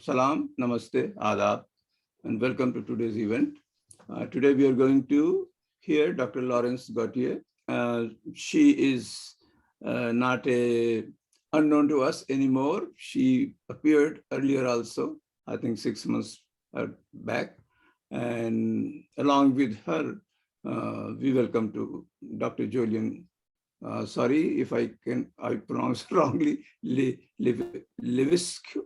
Salam, Namaste, Adab, and welcome to today's event. Today we are going to hear Dr. Laurence Gautier. She is not unknown to us anymore. She appeared earlier also, I think 6 months back. And along with her, we welcome to Dr. Julian. Sorry if I pronounce wrongly, Levisque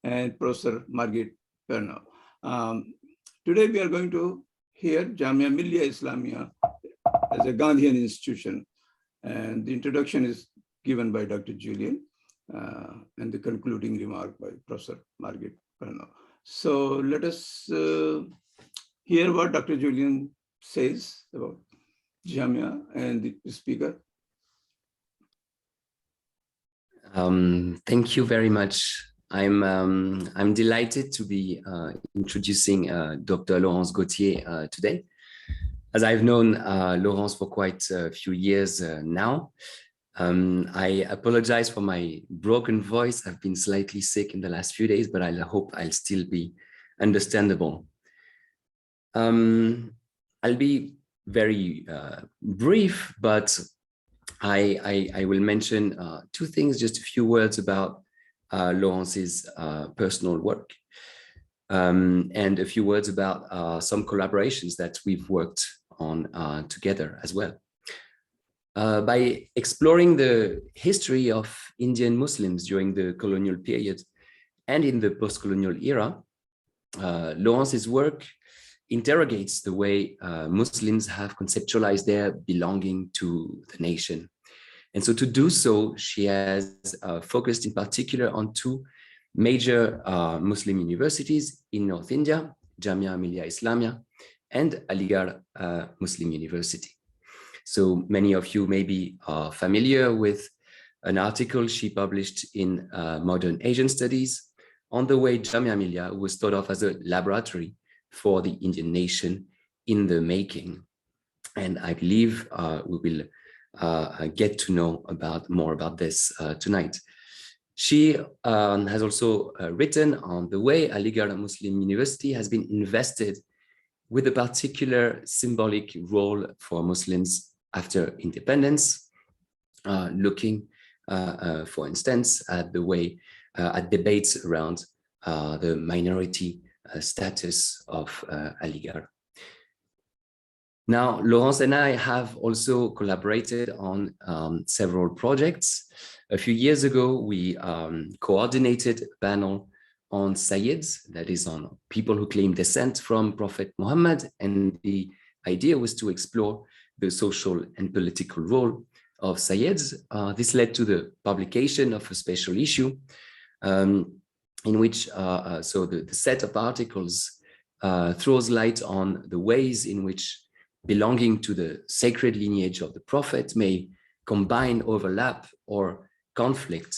and Professor Margaret Ferno. Today we are going to hear Jamia Millia Islamia as a Gandhian institution. And the introduction is given by Dr. Julian and the concluding remark by Professor Margaret Ferno. So let us hear what Dr. Julian says about Jamia and the speaker. Thank you very much. I'm delighted to be introducing Dr. Laurence Gautier today. As I've known Laurence for quite a few years now. I apologize for my broken voice. I've been slightly sick in the last few days, but I hope I'll still be understandable. I'll be very brief, but I will mention two things, just a few words about Laurence's personal work, and a few words about some collaborations that we've worked on together as well. By exploring the history of Indian Muslims during the colonial period and in the post-colonial era, Laurence's work interrogates the way Muslims have conceptualized their belonging to the nation. And so to do so, she has focused in particular on two major Muslim universities in North India, Jamia Millia Islamia and Aligarh Muslim University. So many of you may be familiar with an article she published in Modern Asian Studies on the way Jamia Millia was thought of as a laboratory for the Indian nation in the making. And I believe we will get to know more about this tonight. She has also written on the way Aligarh Muslim University has been invested with a particular symbolic role for Muslims after independence, looking, for instance, at the way, at debates around the minority status of Aligarh. Now, Laurence and I have also collaborated on several projects. A few years ago, we coordinated a panel on Sayyids, that is on people who claim descent from Prophet Muhammad, and the idea was to explore the social and political role of Sayyids. This led to the publication of a special issue in which the set of articles throws light on the ways in which belonging to the sacred lineage of the Prophet may combine, overlap, or conflict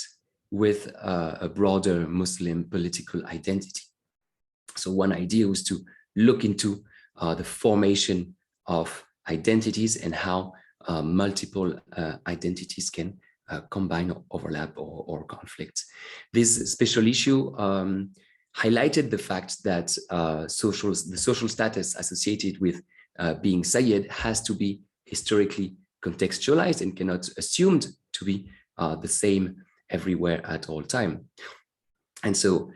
with a broader Muslim political identity. So one idea was to look into the formation of identities and how multiple identities can combine, overlap, or conflict. This special issue highlighted the fact that the social status associated with being Sayyid has to be historically contextualized and cannot assumed to be the same everywhere at all time. And so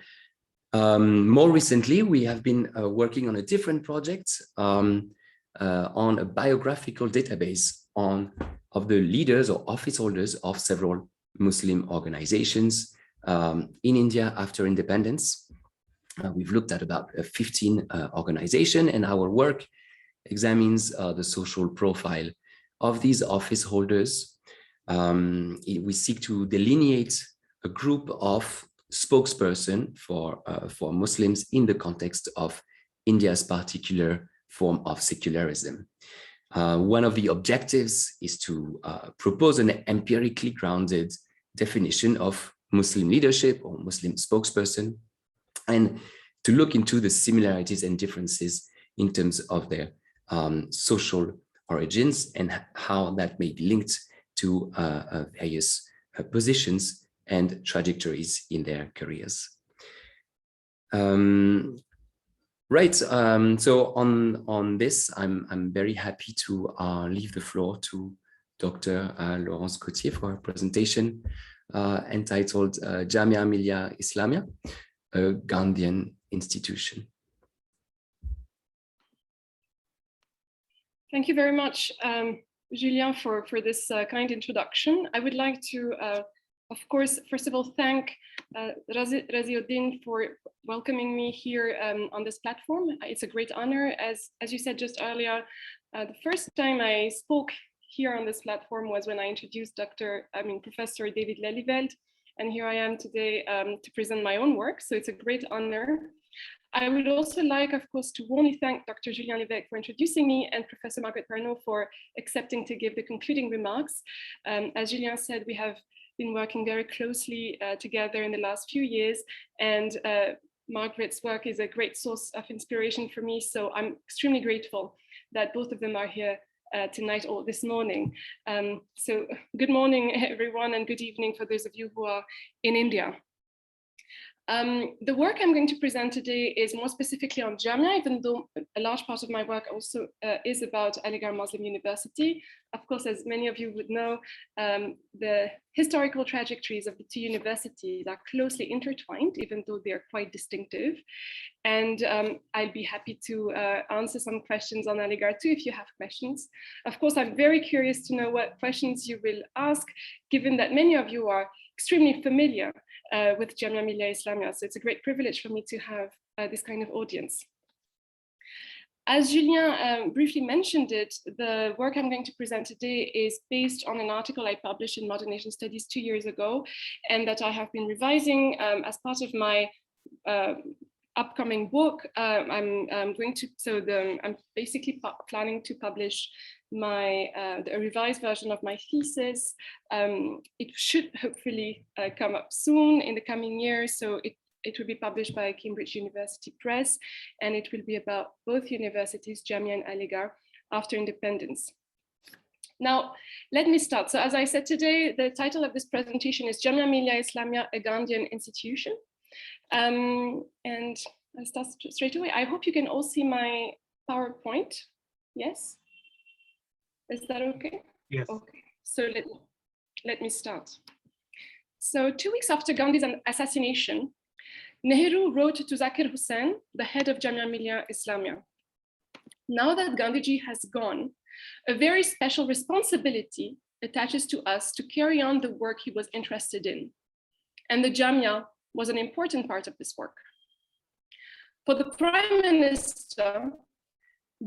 more recently, we have been working on a different project on a biographical database of the leaders or office holders of several Muslim organizations in India after independence. We've looked at about 15 organizations, and our work examines the social profile of these office holders. We seek to delineate a group of spokesperson for Muslims in the context of India's particular form of secularism. One of the objectives is to propose an empirically grounded definition of Muslim leadership or Muslim spokesperson, and to look into the similarities and differences in terms of their social origins and how that may be linked to various positions and trajectories in their careers. Right. So on this, I'm very happy to leave the floor to Dr. Laurence Gautier for her presentation entitled Jamia Millia Islamia, a Gandhian institution. Thank you very much, Julien, for this kind introduction. I would like to, of course, first of all, thank Razioddin for welcoming me here on this platform. It's a great honor. As you said just earlier, the first time I spoke here on this platform was when I introduced Professor David Lelyveld, and here I am today to present my own work. So it's a great honor. I would also like, of course, to warmly thank Dr. Julien Lévesque for introducing me and Professor Margaret Ferno for accepting to give the concluding remarks. As Julien said, we have been working very closely together in the last few years, and Margaret's work is a great source of inspiration for me. So I'm extremely grateful that both of them are here tonight or this morning. So good morning, everyone, and good evening for those of you who are in India. The work I'm going to present today is more specifically on Jamia, even though a large part of my work also is about Aligarh Muslim University. Of course, as many of you would know, the historical trajectories of the two universities are closely intertwined, even though they are quite distinctive. And I'll be happy to answer some questions on Aligarh too, if you have questions. Of course, I'm very curious to know what questions you will ask, given that many of you are extremely familiar with Jamia Millia Islamia. So it's a great privilege for me to have this kind of audience. As Julien briefly mentioned it, the work I'm going to present today is based on an article I published in Modern Asian Studies 2 years ago, and that I have been revising as part of my upcoming book. I'm basically planning to publish a revised version of my thesis. It should hopefully come up soon in the coming years. So it will be published by Cambridge University Press, and it will be about both universities, Jamia and Aligarh, after independence. Now, let me start. So as I said today, the title of this presentation is Jamia Millia Islamia, a Gandhian institution. And I'll start straight away. I hope you can all see my PowerPoint. Yes? Is that okay? Yes. Okay, so let me start. So 2 weeks after Gandhi's assassination, Nehru wrote to Zakir Hussain, the head of Jamia Millia Islamia. Now that Gandhiji has gone, a very special responsibility attaches to us to carry on the work he was interested in. And the Jamia was an important part of this work. For the Prime Minister,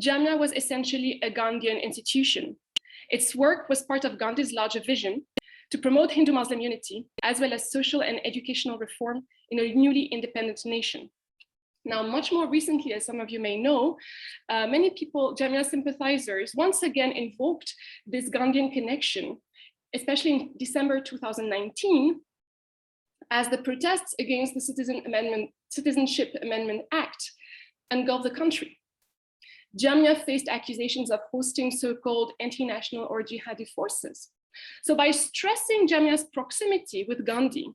Jamia was essentially a Gandhian institution. Its work was part of Gandhi's larger vision to promote Hindu-Muslim unity, as well as social and educational reform in a newly independent nation. Now, much more recently, as some of you may know, many people, Jamia sympathizers, once again invoked this Gandhian connection, especially in December 2019, as the protests against the Citizenship Amendment Act engulfed the country. Jamia faced accusations of hosting so-called anti-national or jihadi forces. So by stressing Jamia's proximity with Gandhi,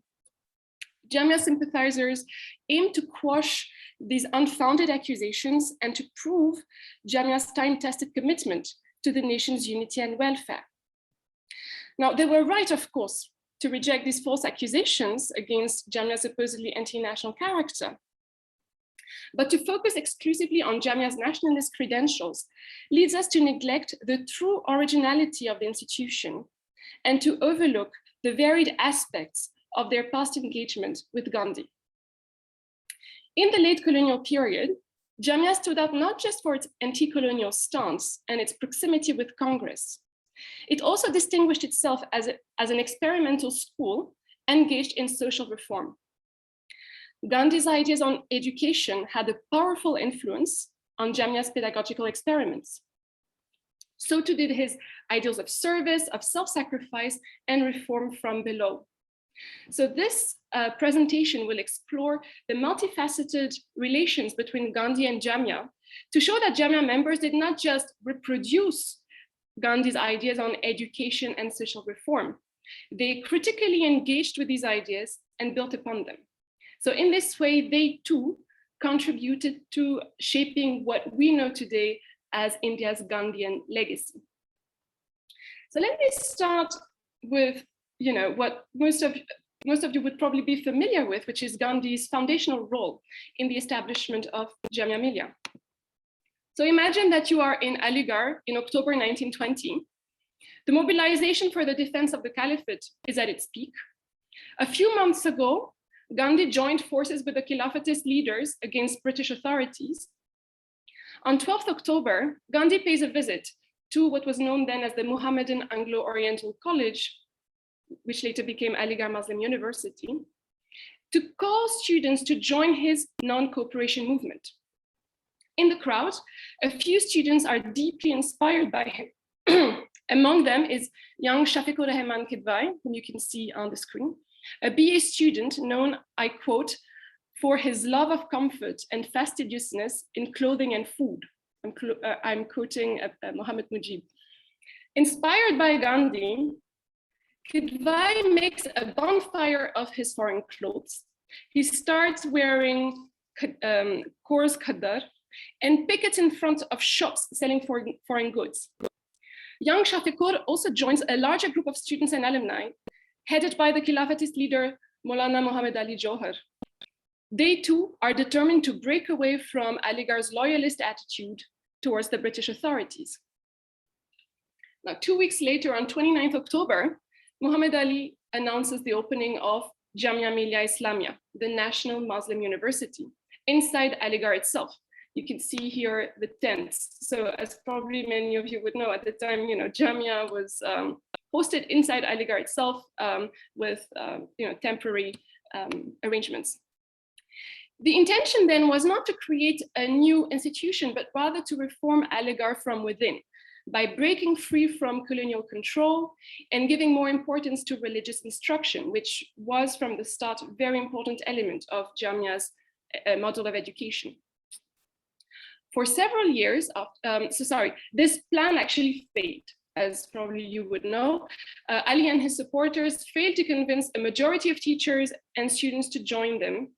Jamia sympathizers aimed to quash these unfounded accusations and to prove Jamia's time-tested commitment to the nation's unity and welfare. Now, they were right, of course, to reject these false accusations against Jamia's supposedly anti-national character. But to focus exclusively on Jamia's nationalist credentials leads us to neglect the true originality of the institution and to overlook the varied aspects of their past engagement with Gandhi. In the late colonial period, Jamia stood out not just for its anti-colonial stance and its proximity with Congress. It also distinguished itself as an experimental school engaged in social reform. Gandhi's ideas on education had a powerful influence on Jamia's pedagogical experiments. So too did his ideals of service, of self-sacrifice, and reform from below. So this presentation will explore the multifaceted relations between Gandhi and Jamia to show that Jamia members did not just reproduce Gandhi's ideas on education and social reform. They critically engaged with these ideas and built upon them. So in this way, they too contributed to shaping what we know today as India's Gandhian legacy. So let me start with, what most of you would probably be familiar with, which is Gandhi's foundational role in the establishment of Jamia Millia. So imagine that you are in Aligarh in October 1920. The mobilization for the defense of the caliphate is at its peak. A few months ago, Gandhi joined forces with the Khilafatist leaders against British authorities. On 12th October, Gandhi pays a visit to what was known then as the Mohammedan Anglo-Oriental College, which later became Aligarh Muslim University, to call students to join his non-cooperation movement. In the crowd, a few students are deeply inspired by him. Among them is young Shafiqur Rahman Kidwai, whom you can see on the screen, a BA student known, I quote, for his love of comfort and fastidiousness in clothing and food. I'm quoting Mohammed Mujib. Inspired by Gandhi, Kidwai makes a bonfire of his foreign clothes. He starts wearing coarse khadar and pickets in front of shops selling foreign goods. Young Shafiqur also joins a larger group of students and alumni, headed by the Khilafatist leader Maulana Muhammad Ali Johar. They too are determined to break away from Aligarh's loyalist attitude towards the British authorities. Now, 2 weeks later, on 29th October, Muhammad Ali announces the opening of Jamia Millia Islamia, the National Muslim University, inside Aligarh itself. You can see here the tents. So as probably many of you would know, at the time, Jamia was hosted inside Aligarh itself with temporary arrangements. The intention then was not to create a new institution, but rather to reform Aligarh from within by breaking free from colonial control and giving more importance to religious instruction, which was from the start a very important element of Jamia's model of education. For several years, this plan actually failed. As probably you would know, Ali and his supporters failed to convince a majority of teachers and students to join them,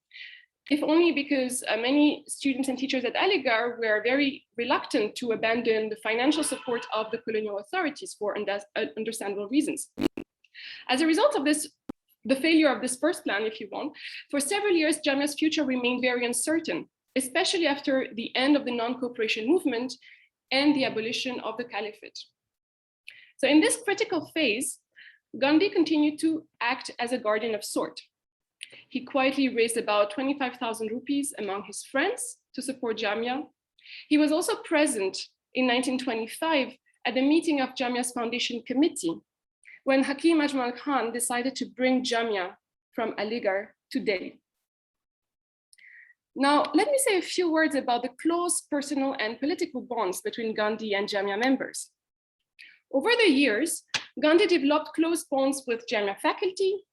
if only because many students and teachers at Aligarh were very reluctant to abandon the financial support of the colonial authorities for understandable reasons. As a result of this, the failure of this first plan, if you want, for several years, Jamia's future remained very uncertain, especially after the end of the non-cooperation movement and the abolition of the caliphate. So in this critical phase, Gandhi continued to act as a guardian of sort. He quietly raised about 25,000 rupees among his friends to support Jamia. He was also present in 1925 at the meeting of Jamia's foundation committee, when Hakim Ajmal Khan decided to bring Jamia from Aligarh to Delhi. Now, let me say a few words about the close personal and political bonds between Gandhi and Jamia members. Over the years, Gandhi developed close bonds with Jamia faculty,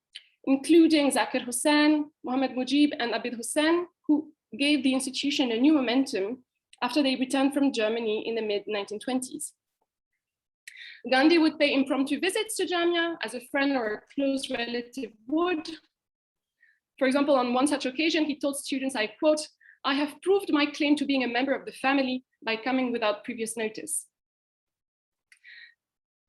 including Zakir Hussain, Mohammed Mujib, and Abid Hussain, who gave the institution a new momentum after they returned from Germany in the mid-1920s. Gandhi would pay impromptu visits to Jamia as a friend or a close relative would. For example, on one such occasion, he told students, I quote, "I have proved my claim to being a member of the family by coming without previous notice."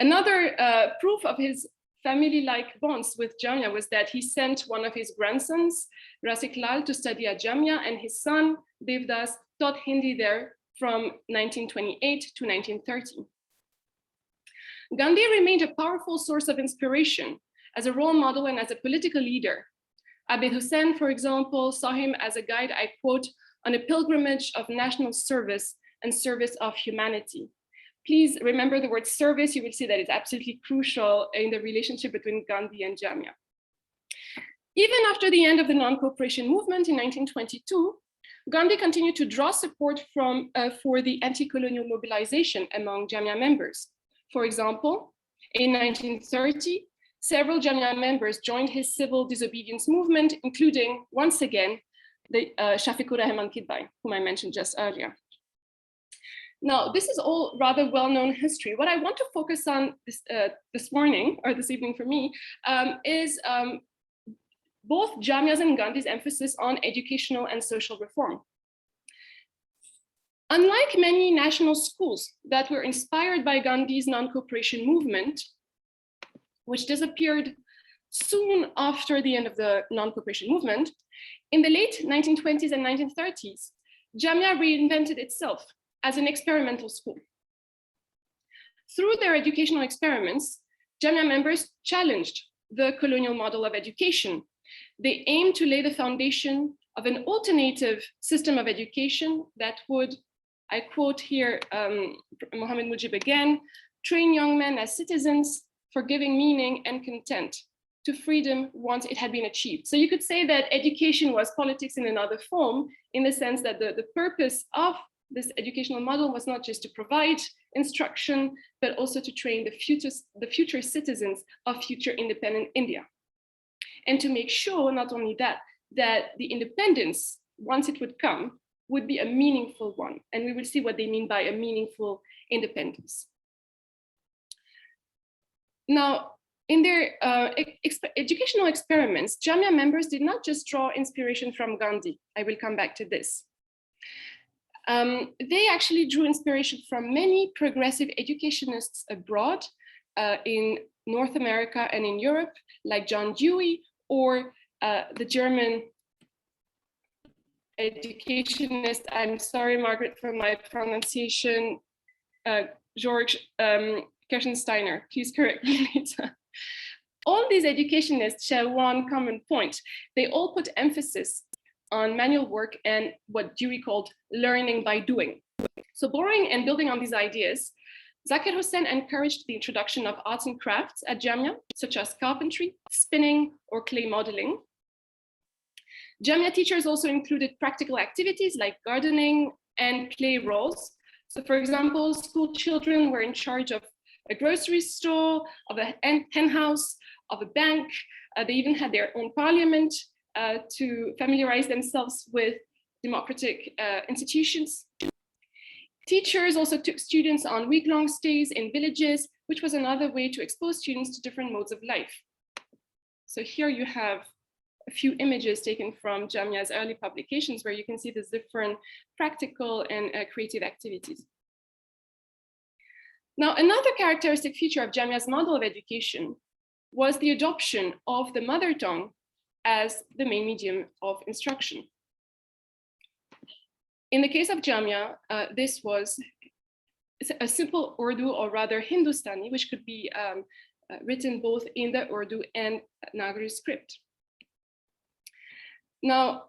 Another proof of his family-like bonds with Jamia was that he sent one of his grandsons, Rasik Lal, to study at Jamia, and his son, Devdas, taught Hindi there from 1928 to 1930. Gandhi remained a powerful source of inspiration as a role model and as a political leader. Abid Hussain, for example, saw him as a guide, I quote, on a pilgrimage of national service and service of humanity. Please remember the word service. You will see that it's absolutely crucial in the relationship between Gandhi and Jamia. Even after the end of the non-cooperation movement in 1922, Gandhi continued to draw support for the anti-colonial mobilization among Jamia members. For example, in 1930, several Jamia members joined his civil disobedience movement, including, once again, the Shafiqur Rahman Kidwai, whom I mentioned just earlier. Now, this is all rather well-known history. What I want to focus on this morning, or this evening for me, is both Jamia's and Gandhi's emphasis on educational and social reform. Unlike many national schools that were inspired by Gandhi's non-cooperation movement, which disappeared soon after the end of the non-cooperation movement, in the late 1920s and 1930s, Jamia reinvented itself as an experimental school. Through their educational experiments, Jamia members challenged the colonial model of education. They aimed to lay the foundation of an alternative system of education that would, I quote here Mohammed Mujib again, train young men as citizens for giving meaning and content to freedom once it had been achieved. So you could say that education was politics in another form, in the sense that the purpose of this educational model was not just to provide instruction, but also to train the future citizens of future independent India. And to make sure, not only that the independence, once it would come, would be a meaningful one. And we will see what they mean by a meaningful independence. Now, in their educational experiments, Jamia members did not just draw inspiration from Gandhi. I will come back to this. They actually drew inspiration from many progressive educationists abroad in North America and in Europe, like John Dewey, or the German educationist, I'm sorry, Margaret, for my pronunciation, George Kirchensteiner, please correct me later. All these educationists share one common point. They all put emphasis on manual work and what Dewey called learning by doing. So borrowing and building on these ideas, Zakir Hussain encouraged the introduction of arts and crafts at Jamia, such as carpentry, spinning, or clay modeling. Jamia teachers also included practical activities like gardening and clay roles. So for example, school children were in charge of a grocery store, of a hen house, of a bank. They even had their own parliament to familiarize themselves with democratic institutions. Teachers also took students on week-long stays in villages, which was another way to expose students to different modes of life. So here you have a few images taken from Jamia's early publications where you can see these different practical and creative activities. Now, another characteristic feature of Jamia's model of education was the adoption of the mother tongue as the main medium of instruction. In the case of Jamia, this was a simple Urdu, or rather Hindustani, which could be written both in the Urdu and Nagari script. Now,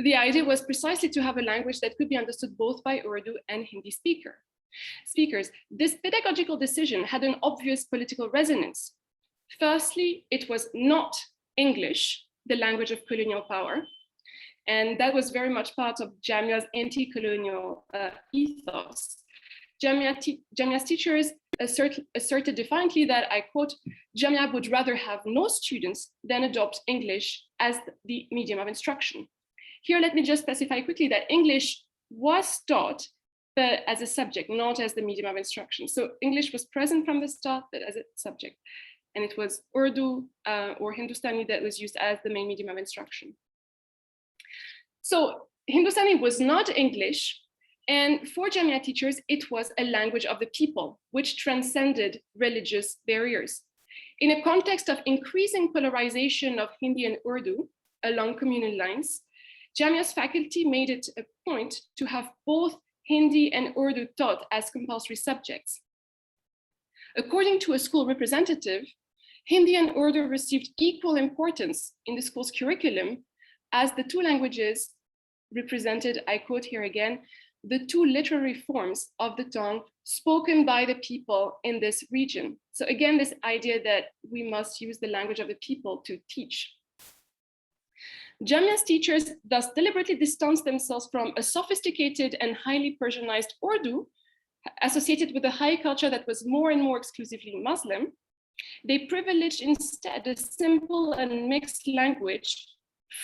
the idea was precisely to have a language that could be understood both by Urdu and Hindi speakers. This pedagogical decision had an obvious political resonance. Firstly, it was not English, the language of colonial power. And that was very much part of Jamia's anti-colonial ethos. Jamia's teachers asserted defiantly that, I quote, Jamia would rather have no students than adopt English as the medium of instruction. Here, let me just specify quickly that English was taught, but as a subject, not as the medium of instruction. So English was present from the start, but as a subject. And it was Urdu or Hindustani that was used as the main medium of instruction. So Hindustani was not English, and for Jamia teachers, it was a language of the people, which transcended religious barriers. In a context of increasing polarization of Hindi and Urdu along communal lines, Jamia's faculty made it a point to have both Hindi and Urdu taught as compulsory subjects. According to a school representative, Hindi and Urdu received equal importance in the school's curriculum, as the two languages represented, I quote here again, the two literary forms of the tongue spoken by the people in this region. So again, this idea that we must use the language of the people to teach. Jamia's teachers thus deliberately distanced themselves from a sophisticated and highly Persianized Urdu associated with a high culture that was more and more exclusively Muslim. They privileged instead a simple and mixed language,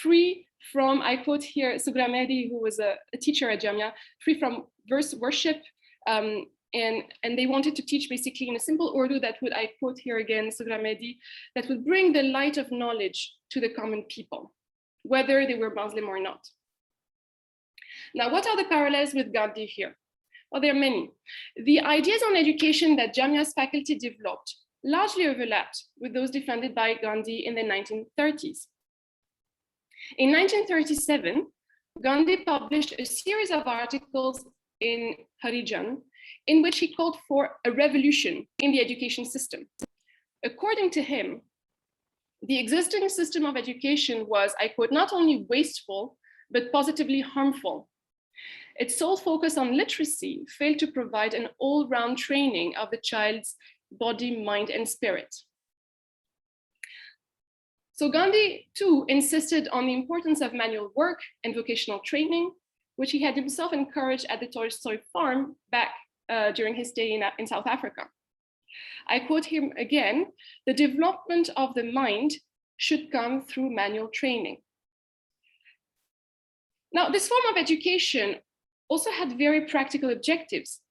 free from, I quote here, Sugra Mehdi, who was a teacher at Jamia, free from verse worship, and they wanted to teach basically in a simple Urdu that would, I quote here again, Sugra Mehdi, that would bring the light of knowledge to the common people, whether they were Muslim or not. Now, what are the parallels with Gandhi here? Well, there are many. The ideas on education that Jamia's faculty developed largely overlapped with those defended by Gandhi in the 1930s. In 1937, Gandhi published a series of articles in Harijan in which he called for a revolution in the education system. According to him, the existing system of education was, I quote, not only wasteful, but positively harmful. Its sole focus on literacy failed to provide an all-round training of the child's body, mind, and spirit. So Gandhi, too, insisted on the importance of manual work and vocational training, which he had himself encouraged at the Tolstoy farm back during his stay in South Africa. I quote him again, "The development of the mind should come through manual training." Now, this form of education also had very practical objectives.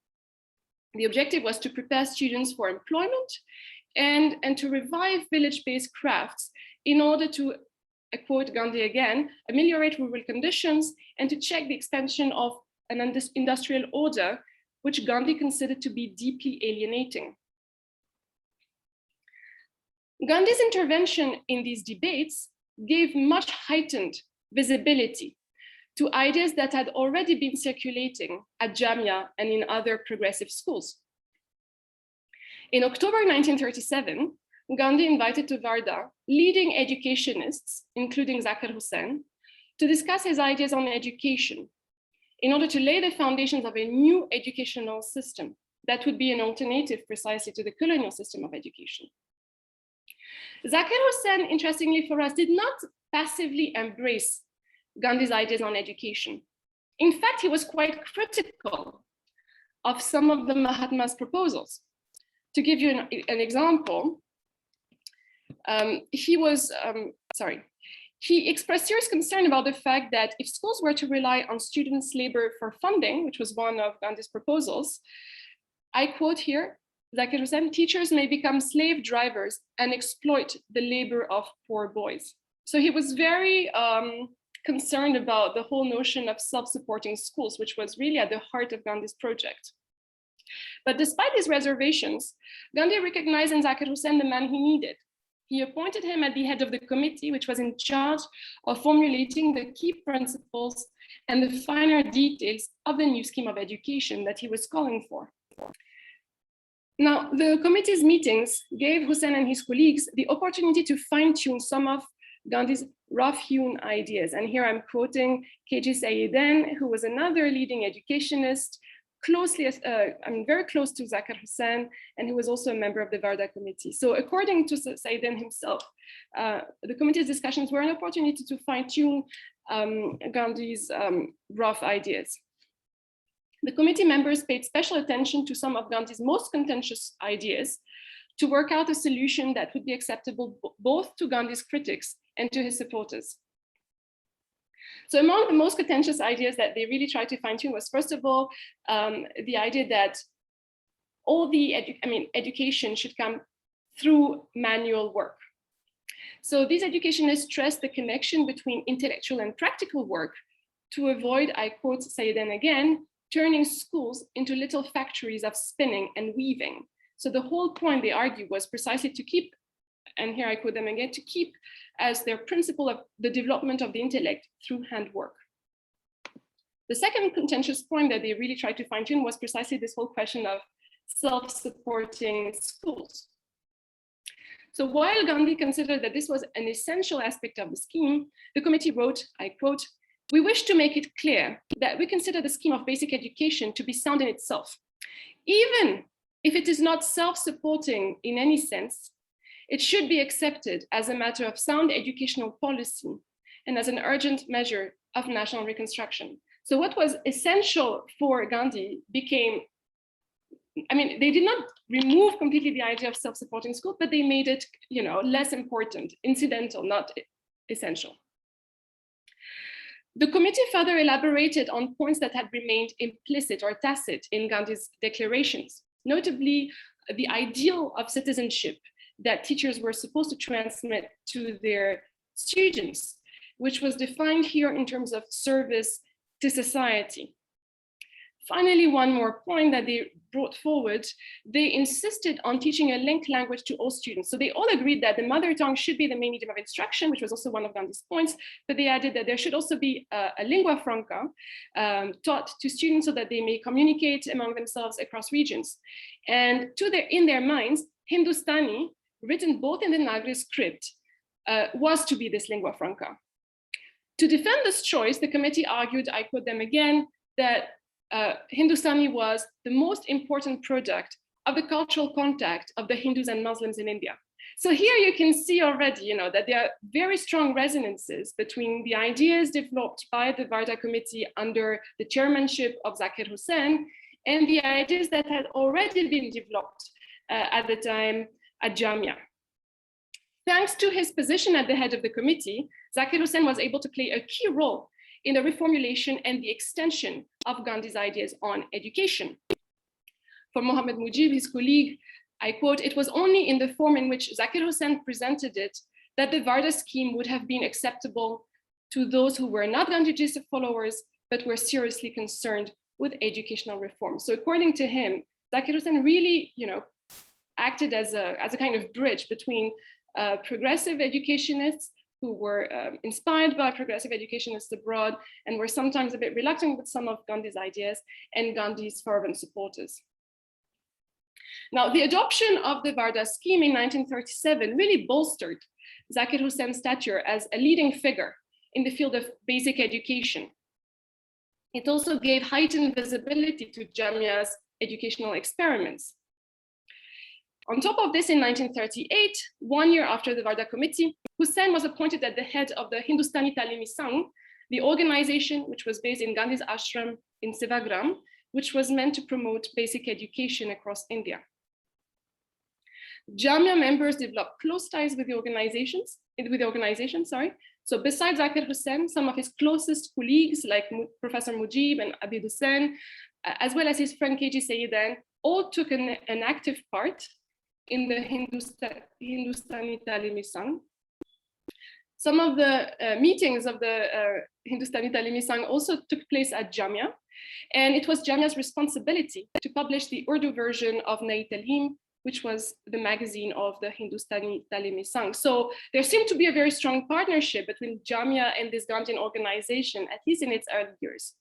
The objective was to prepare students for employment and to revive village-based crafts in order to, I quote Gandhi again, ameliorate rural conditions and to check the expansion of an industrial order, which Gandhi considered to be deeply alienating. Gandhi's intervention in these debates gave much heightened visibility to ideas that had already been circulating at Jamia and in other progressive schools. In October 1937, Gandhi invited to Varda leading educationists, including Zakir Hussain, to discuss his ideas on education in order to lay the foundations of a new educational system that would be an alternative precisely to the colonial system of education. Zakir Hussain, interestingly for us, did not passively embrace Gandhi's ideas on education. In fact, he was quite critical of some of the Mahatma's proposals. To give you an example, he expressed serious concern about the fact that if schools were to rely on students' labor for funding, which was one of Gandhi's proposals, I quote here, Zakir Hussain, "Teachers may become slave drivers and exploit the labor of poor boys." So he was very concerned about the whole notion of self-supporting schools, which was really at the heart of Gandhi's project. But despite these reservations, Gandhi recognized in Zakir Hussain the man he needed. He appointed him at the head of the committee, which was in charge of formulating the key principles and the finer details of the new scheme of education that he was calling for. Now, the committee's meetings gave Hussain and his colleagues the opportunity to fine-tune some of Gandhi's rough-hewn ideas. And here I'm quoting K.G. Sayeden, who was another leading educationist, very close to Zakir Hussain, and who was also a member of the Varda committee. So according to Sayeden himself, the committee's discussions were an opportunity to fine-tune Gandhi's rough ideas. The committee members paid special attention to some of Gandhi's most contentious ideas to work out a solution that would be acceptable both to Gandhi's critics and to his supporters. So among the most contentious ideas that they really tried to fine-tune was, first of all, the idea that all the education should come through manual work. So these educationists stressed the connection between intellectual and practical work to avoid, I quote Sayeden again, turning schools into little factories of spinning and weaving. So the whole point, they argue, was precisely to keep, and here I quote them again, to keep as their principle of the development of the intellect through handwork. The second contentious point that they really tried to fine-tune was precisely this whole question of self-supporting schools. So while Gandhi considered that this was an essential aspect of the scheme, the committee wrote, I quote, "We wish to make it clear that we consider the scheme of basic education to be sound in itself. Even if it is not self-supporting in any sense, it should be accepted as a matter of sound educational policy and as an urgent measure of national reconstruction." So what was essential for Gandhi became, they did not remove completely the idea of self-supporting school, but they made it, less important, incidental, not essential. The committee further elaborated on points that had remained implicit or tacit in Gandhi's declarations, notably the ideal of citizenship that teachers were supposed to transmit to their students, which was defined here in terms of service to society. Finally, one more point that they brought forward, they insisted on teaching a linked language to all students. So they all agreed that the mother tongue should be the main medium of instruction, which was also one of Gandhi's points, but they added that there should also be a lingua franca taught to students so that they may communicate among themselves across regions. And in their minds, Hindustani, written both in the Nagari script, was to be this lingua franca. To defend this choice, the committee argued, I quote them again, that Hindustani was the most important product of the cultural contact of the Hindus and Muslims in India. So here you can see already, that there are very strong resonances between the ideas developed by the Varda committee under the chairmanship of Zakir Hussain and the ideas that had already been developed at the time at Jamia. Thanks to his position at the head of the committee, Zakir Hussain was able to play a key role in the reformulation and the extension of Gandhi's ideas on education. For Mohammed Mujib, his colleague, I quote, "It was only in the form in which Zakir Hussain presented it that the Varda scheme would have been acceptable to those who were not Gandhi's followers, but were seriously concerned with educational reform." So according to him, Zakir Hussain really, acted as a kind of bridge between progressive educationists who were inspired by progressive educationists abroad and were sometimes a bit reluctant with some of Gandhi's ideas, and Gandhi's fervent supporters. Now, the adoption of the Varda scheme in 1937 really bolstered Zakir Hussain's stature as a leading figure in the field of basic education. It also gave heightened visibility to Jamia's educational experiments. On top of this, in 1938, 1 year after the Varda committee, Hussain was appointed at the head of the Hindustani Talimi Sangh, the organization which was based in Gandhi's ashram in Sevagram, which was meant to promote basic education across India. Jamia members developed close ties with the organization. So besides Zakir Hussain, some of his closest colleagues like Professor Mujib and Abid Hussain, as well as his friend KG Sayidan, all took an active part in the Hindustani Talimi Sangh. Some of the meetings of the Hindustani Talimi Sangh also took place at Jamia, and it was Jamia's responsibility to publish the Urdu version of Nai Talim, which was the magazine of the Hindustani Talimi Sangh. So there seemed to be a very strong partnership between Jamia and this Gandhian organization, at least in its early years.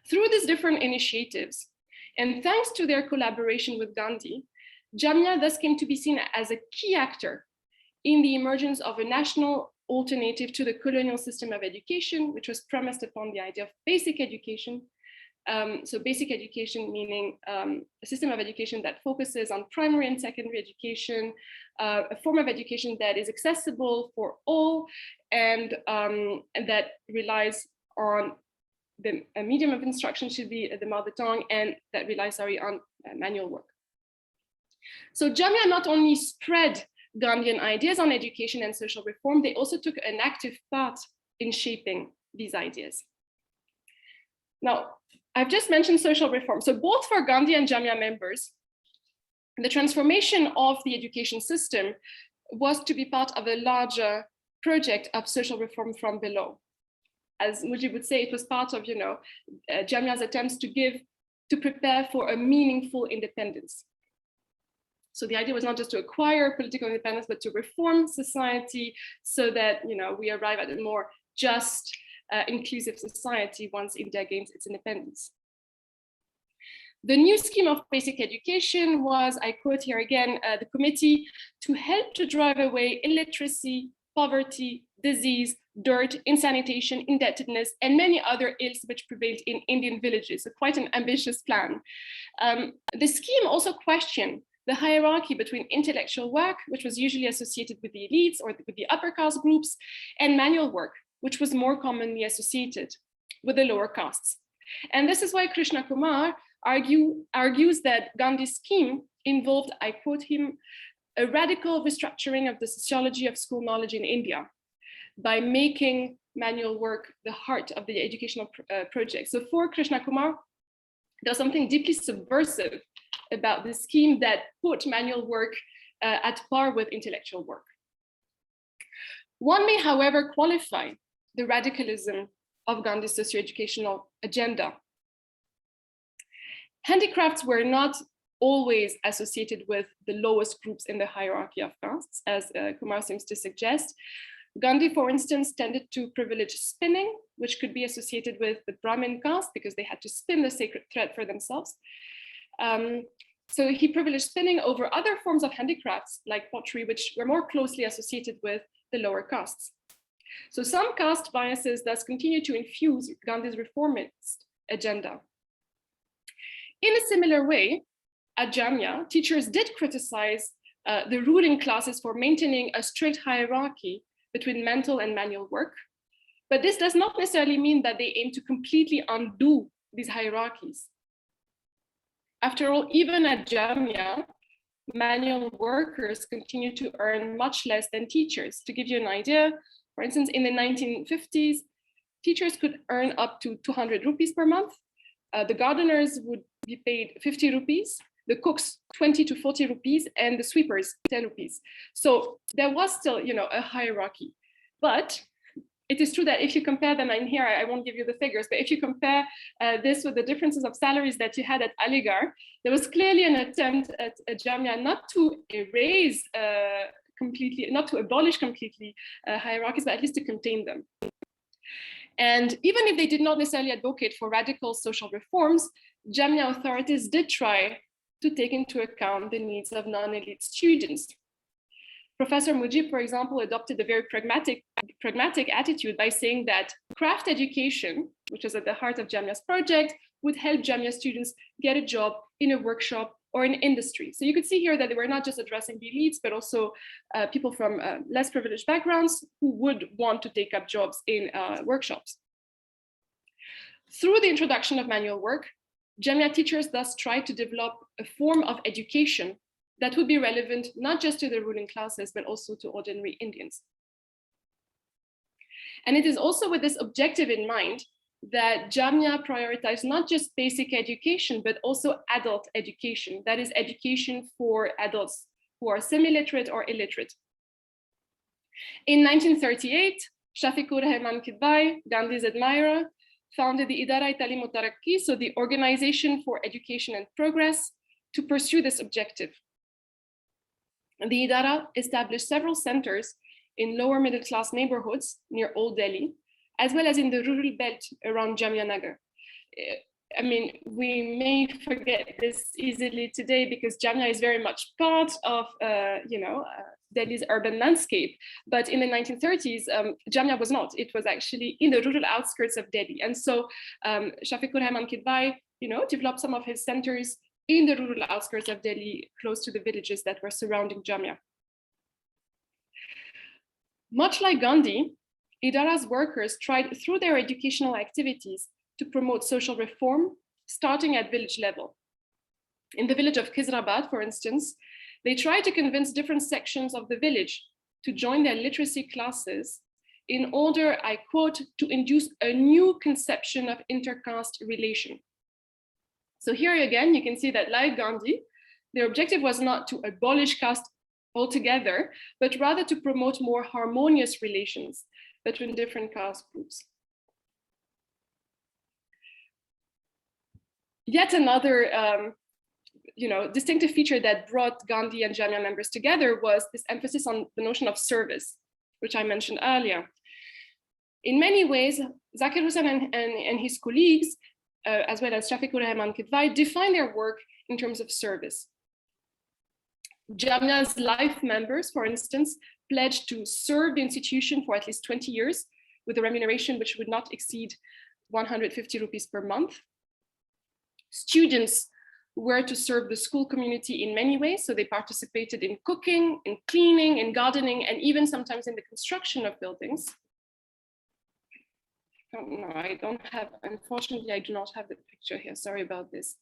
Through these different initiatives, and thanks to their collaboration with Gandhi, Jamia thus came to be seen as a key actor in the emergence of a national alternative to the colonial system of education, which was premised upon the idea of basic education. So basic education meaning a system of education that focuses on primary and secondary education, a form of education that is accessible for all and that relies on a medium of instruction should be the mother tongue, and that relies, on manual work. So Jamia not only spread Gandhian ideas on education and social reform, they also took an active part in shaping these ideas. Now, I've just mentioned social reform. So both for Gandhi and Jamia members, the transformation of the education system was to be part of a larger project of social reform from below. As Mujib would say, it was part of Jamia's attempts to prepare for a meaningful independence. So the idea was not just to acquire political independence, but to reform society so that we arrive at a more just, inclusive society once India gains its independence. The new scheme of basic education was, I quote here again, the committee to help to drive away illiteracy, poverty, disease, dirt, insanitation, indebtedness, and many other ills which prevailed in Indian villages. So quite an ambitious plan. The scheme also questioned the hierarchy between intellectual work, which was usually associated with the elites or with the upper caste groups, and manual work, which was more commonly associated with the lower castes. And this is why Krishna Kumar argues that Gandhi's scheme involved, I quote him, a radical restructuring of the sociology of school knowledge in India by making manual work the heart of the educational project. So for Krishna Kumar, there's something deeply subversive about the scheme that put manual work at par with intellectual work. One may, however, qualify the radicalism of Gandhi's socio-educational agenda. Handicrafts were not always associated with the lowest groups in the hierarchy of castes, as Kumar seems to suggest. Gandhi, for instance, tended to privilege spinning, which could be associated with the Brahmin caste because they had to spin the sacred thread for themselves. So he privileged spinning over other forms of handicrafts like pottery, which were more closely associated with the lower castes. So some caste biases thus continue to infuse Gandhi's reformist agenda. In a similar way, at Jamia, teachers did criticize the ruling classes for maintaining a strict hierarchy between mental and manual work. But this does not necessarily mean that they aim to completely undo these hierarchies. After all, even at Jamia, manual workers continue to earn much less than teachers. To give you an idea, for instance, in the 1950s, teachers could earn up to 200 rupees per month. The gardeners would be paid 50 rupees, the cooks 20 to 40 rupees, and the sweepers 10 rupees. So there was still, a hierarchy. But it is true that if you compare them, and here I won't give you the figures, but if you compare this with the differences of salaries that you had at Aligarh, there was clearly an attempt at Jamia not to erase completely, not to abolish completely hierarchies, but at least to contain them. And even if they did not necessarily advocate for radical social reforms, Jamia authorities did try to take into account the needs of non-elite students. Professor Mujib, for example, adopted a very pragmatic attitude by saying that craft education, which is at the heart of Jamia's project, would help Jamia students get a job in a workshop or in industry. So you could see here that they were not just addressing the elites, but also people from less privileged backgrounds who would want to take up jobs in workshops. Through the introduction of manual work, Jamia teachers thus tried to develop a form of education that would be relevant not just to the ruling classes, but also to ordinary Indians. And it is also with this objective in mind that Jamia prioritized not just basic education, but also adult education, that is education for adults who are semi-literate or illiterate. In 1938, Shafiqur Rahman Kidbai, Gandhi's admirer, founded the Idara Talim Tarakki, so the Organization for Education and Progress, to pursue this objective. The Idara established several centers in lower middle class neighborhoods near Old Delhi, as well as in the rural belt around Jamia Nagar. I mean, we may forget this easily today because Jamia is very much part of, Delhi's urban landscape. But in the 1930s, Jamia was not. It was actually in the rural outskirts of Delhi. And so Shafiqur Rahman Kidbai, developed some of his centers in the rural outskirts of Delhi, close to the villages that were surrounding Jamia. Much like Gandhi, Idara's workers tried through their educational activities to promote social reform, starting at village level. In the village of Khizrabad, for instance, they tried to convince different sections of the village to join their literacy classes in order, I quote, to induce a new conception of intercaste relation. So here again, you can see that like Gandhi, their objective was not to abolish caste altogether, but rather to promote more harmonious relations between different caste groups. Yet another distinctive feature that brought Gandhi and Jamia members together was this emphasis on the notion of service, which I mentioned earlier. In many ways, Zakir Hussain and his colleagues, as well as Shafiqur Rahman Kidbai, define their work in terms of service. Jamia's life members, for instance, pledged to serve the institution for at least 20 years with a remuneration which would not exceed 150 rupees per month. Students were to serve the school community in many ways, so they participated in cooking, in cleaning, in gardening, and even sometimes in the construction of buildings. Unfortunately, I do not have the picture here, sorry about this.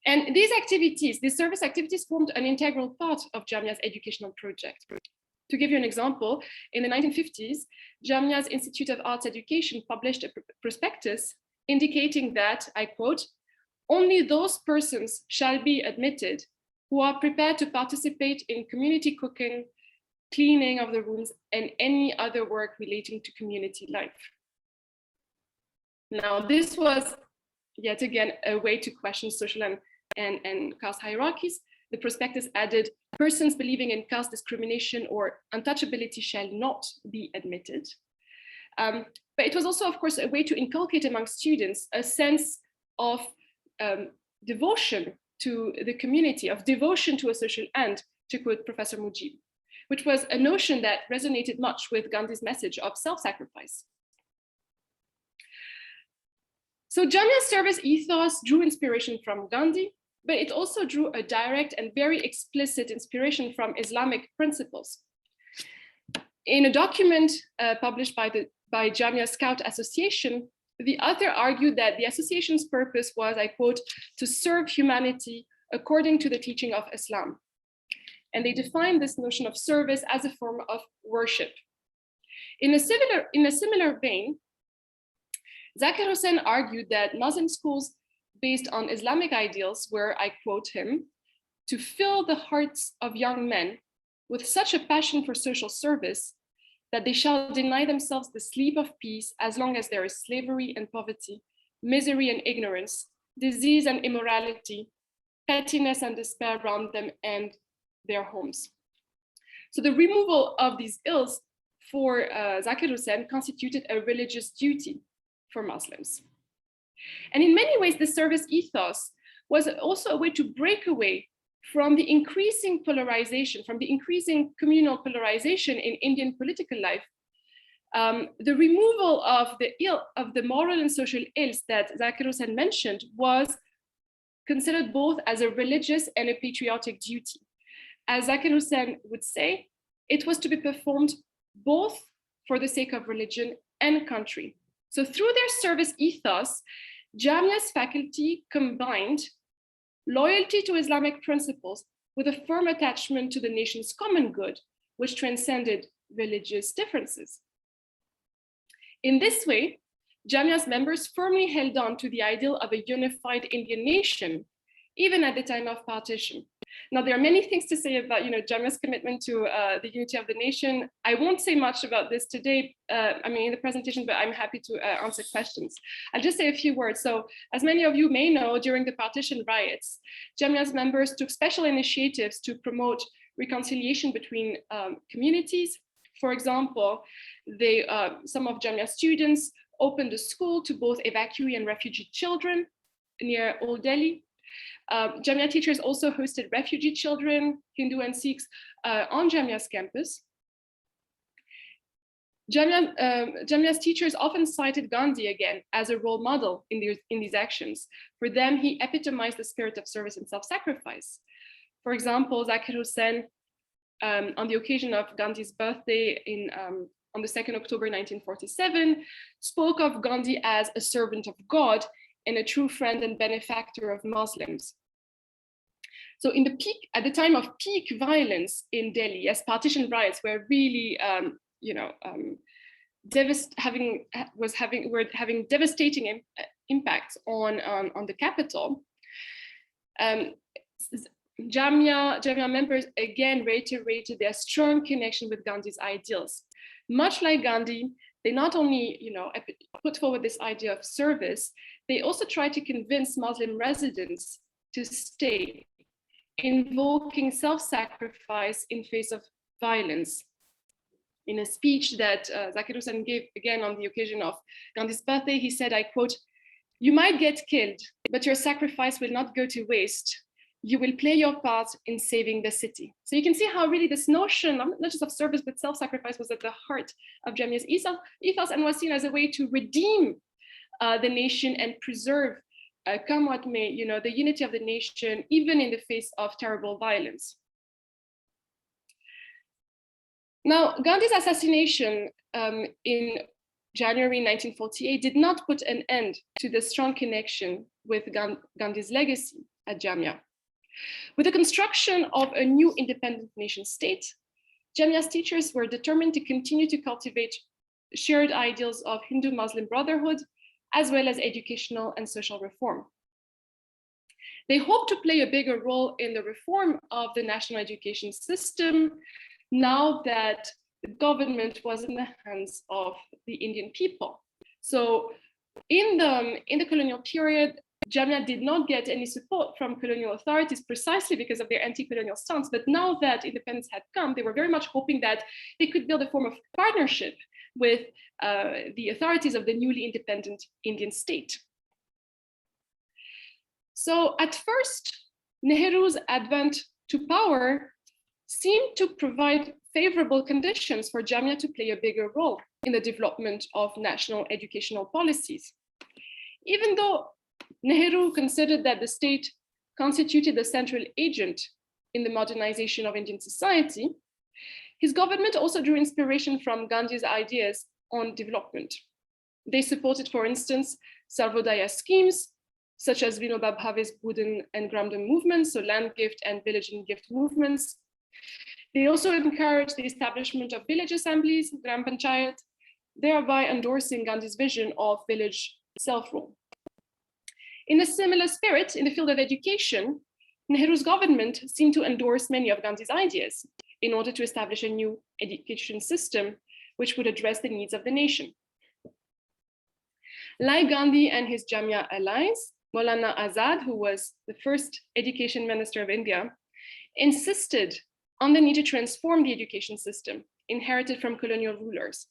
And these activities, these service activities formed an integral part of Jamia's educational project. To give you an example, in the 1950s, Jamia's Institute of Arts Education published a prospectus indicating that, I quote, "Only those persons shall be admitted who are prepared to participate in community cooking, cleaning of the rooms, and any other work relating to community life." Now, this was yet again a way to question social and caste hierarchies. The prospectus added, persons believing in caste discrimination or untouchability shall not be admitted. But it was also, of course, a way to inculcate among students a sense of devotion to the community, of devotion to a social end, to quote Professor Mujib, which was a notion that resonated much with Gandhi's message of self-sacrifice. So Jamia's service ethos drew inspiration from Gandhi, but it also drew a direct and very explicit inspiration from Islamic principles. In a document published by Jamia Scout Association, the author argued that the association's purpose was, I quote, to serve humanity according to the teaching of Islam. And they defined this notion of service as a form of worship. In a similar vein, Zakir Hussain argued that Muslim schools based on Islamic ideals were, I quote him, to fill the hearts of young men with such a passion for social service that they shall deny themselves the sleep of peace as long as there is slavery and poverty, misery and ignorance, disease and immorality, pettiness and despair around them and their homes. So the removal of these ills for Zakir Hussain constituted a religious duty for Muslims. And in many ways, the service ethos was also a way to break away from the increasing polarization, from the increasing communal polarization in Indian political life. The removal of the moral and social ills that Zakir Hussain mentioned was considered both as a religious and a patriotic duty. As Zakir Hussain would say, it was to be performed both for the sake of religion and country. So through their service ethos, Jamia's faculty combined loyalty to Islamic principles with a firm attachment to the nation's common good, which transcended religious differences. In this way, Jamia's members firmly held on to the ideal of a unified Indian nation, even at the time of partition. Now, there are many things to say about Jamia's commitment to the unity of the nation. I won't say much about this today, in the presentation, but I'm happy to answer questions. I'll just say a few words. So, as many of you may know, during the partition riots, Jamia's members took special initiatives to promote reconciliation between communities. For example, some of Jamia students opened a school to both evacuee and refugee children near Old Delhi. Jamia teachers also hosted refugee children, Hindu and Sikhs, on Jamia's campus. Jamia's teachers often cited Gandhi again as a role model in these actions. For them, he epitomized the spirit of service and self-sacrifice. For example, Zakir Hussain, on the occasion of Gandhi's birthday on the 2nd October 1947, spoke of Gandhi as a servant of God and a true friend and benefactor of Muslims. So at the time of peak violence in Delhi, as partition riots were really, were having devastating impacts on the capital. Jamia members again reiterated their strong connection with Gandhi's ideals. Much like Gandhi, they not only put forward this idea of service, they also tried to convince Muslim residents to stay, invoking self-sacrifice in face of violence. In a speech that Zakir Hussain gave again on the occasion of Gandhi's birthday, he said, I quote, "You might get killed, but your sacrifice will not go to waste. You will play your part in saving the city." So you can see how really this notion, not just of service, but self-sacrifice was at the heart of Jamia's ethos and was seen as a way to redeem the nation and preserve, come what may, the unity of the nation, even in the face of terrible violence. Now, Gandhi's assassination in January 1948 did not put an end to the strong connection with Gandhi's legacy at Jamia. With the construction of a new independent nation state, Jamia's teachers were determined to continue to cultivate shared ideals of Hindu-Muslim brotherhood, as well as educational and social reform. They hoped to play a bigger role in the reform of the national education system now that the government was in the hands of the Indian people. So in the colonial period, Jamia did not get any support from colonial authorities precisely because of their anti-colonial stance. But now that independence had come, they were very much hoping that they could build a form of partnership with the authorities of the newly independent Indian state. So at first, Nehru's advent to power seemed to provide favorable conditions for Jamia to play a bigger role in the development of national educational policies. Even though Nehru considered that the state constituted the central agent in the modernization of Indian society, his government also drew inspiration from Gandhi's ideas on development. They supported, for instance, Sarvodaya schemes, such as Vinoba Bhave's Budhan and Gramdam movements, so land gift and village and gift movements. They also encouraged the establishment of village assemblies, Gram Panchayat, thereby endorsing Gandhi's vision of village self-rule. In a similar spirit, in the field of education, Nehru's government seemed to endorse many of Gandhi's ideas in order to establish a new education system which would address the needs of the nation. Like Gandhi and his Jamia allies, Maulana Azad, who was the first education minister of India, insisted on the need to transform the education system inherited from colonial rulers.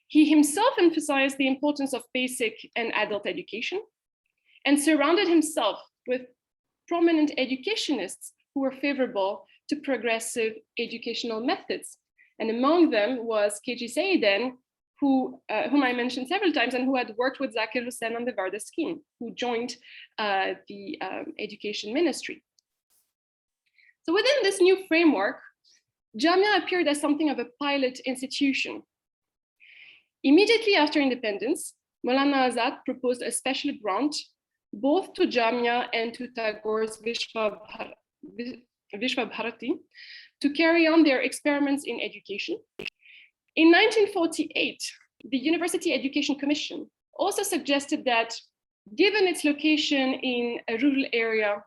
He himself emphasized the importance of basic and adult education and surrounded himself with prominent educationists who were favorable to progressive educational methods. And among them was K.G. Saiden, whom I mentioned several times and who had worked with Zakir Hussain on the Varda scheme, who joined the education ministry. So within this new framework, Jamia appeared as something of a pilot institution. Immediately after independence, Maulana Azad proposed a special grant both to Jamia and to Tagore's Vishwa Bharati to carry on their experiments in education. In 1948, the University Education Commission also suggested that given its location in a rural area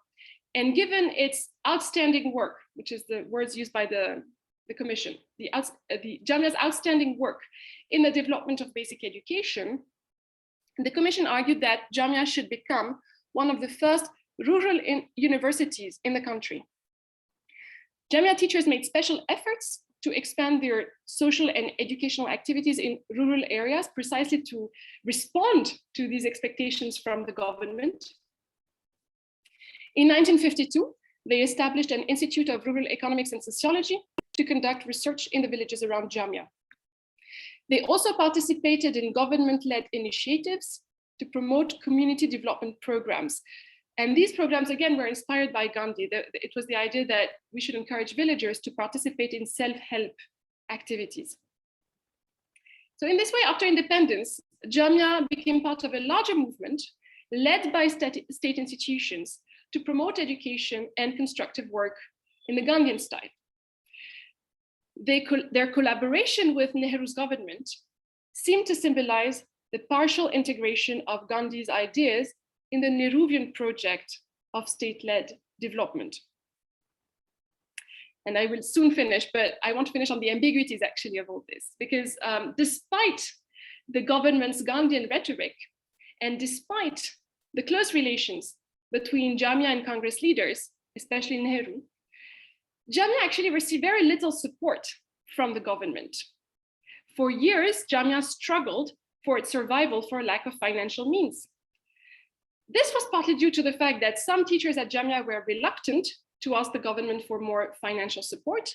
and given its outstanding work, which is the words used by the commission, the Jamia's outstanding work in the development of basic education, the commission argued that Jamia should become one of the first rural universities in the country. Jamia teachers made special efforts to expand their social and educational activities in rural areas precisely to respond to these expectations from the government. In 1952, they established an Institute of Rural Economics and Sociology to conduct research in the villages around Jamia. They also participated in government-led initiatives to promote community development programs. And these programs, again, were inspired by Gandhi. It was the idea that we should encourage villagers to participate in self-help activities. So in this way, after independence, Jamia became part of a larger movement led by state institutions to promote education and constructive work in the Gandhian style. Their collaboration with Nehru's government seemed to symbolize the partial integration of Gandhi's ideas in the Nehruvian project of state-led development. And I will soon finish, but I want to finish on the ambiguities actually of all this, because despite the government's Gandhian rhetoric, and despite the close relations between Jamia and Congress leaders, especially Nehru, Jamia actually received very little support from the government. For years, Jamia struggled for its survival for lack of financial means. This was partly due to the fact that some teachers at Jamia were reluctant to ask the government for more financial support.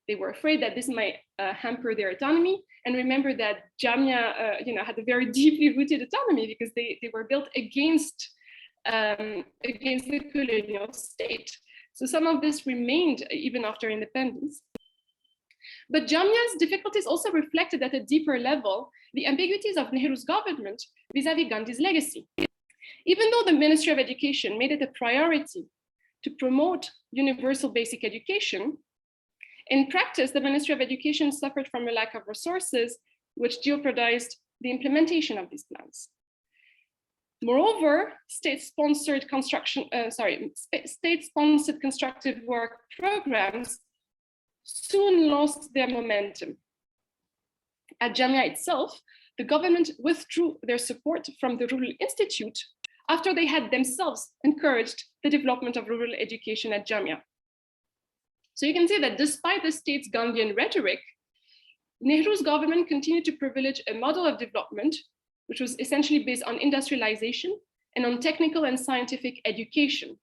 They were afraid that this might hamper their autonomy. And remember that Jamia had a very deeply rooted autonomy because they were built against the colonial state. So some of this remained even after independence. But Jamia's difficulties also reflected at a deeper level the ambiguities of Nehru's government vis-à-vis Gandhi's legacy. Even though the Ministry of Education made it a priority to promote universal basic education, in practice, the Ministry of Education suffered from a lack of resources, which jeopardized the implementation of these plans. Moreover, state-sponsored constructive work programs soon lost their momentum. At Jamia itself, the government withdrew their support from the Rural Institute after they had themselves encouraged the development of rural education at Jamia. So you can see that despite the state's Gandhian rhetoric, Nehru's government continued to privilege a model of development, which was essentially based on industrialization and on technical and scientific education,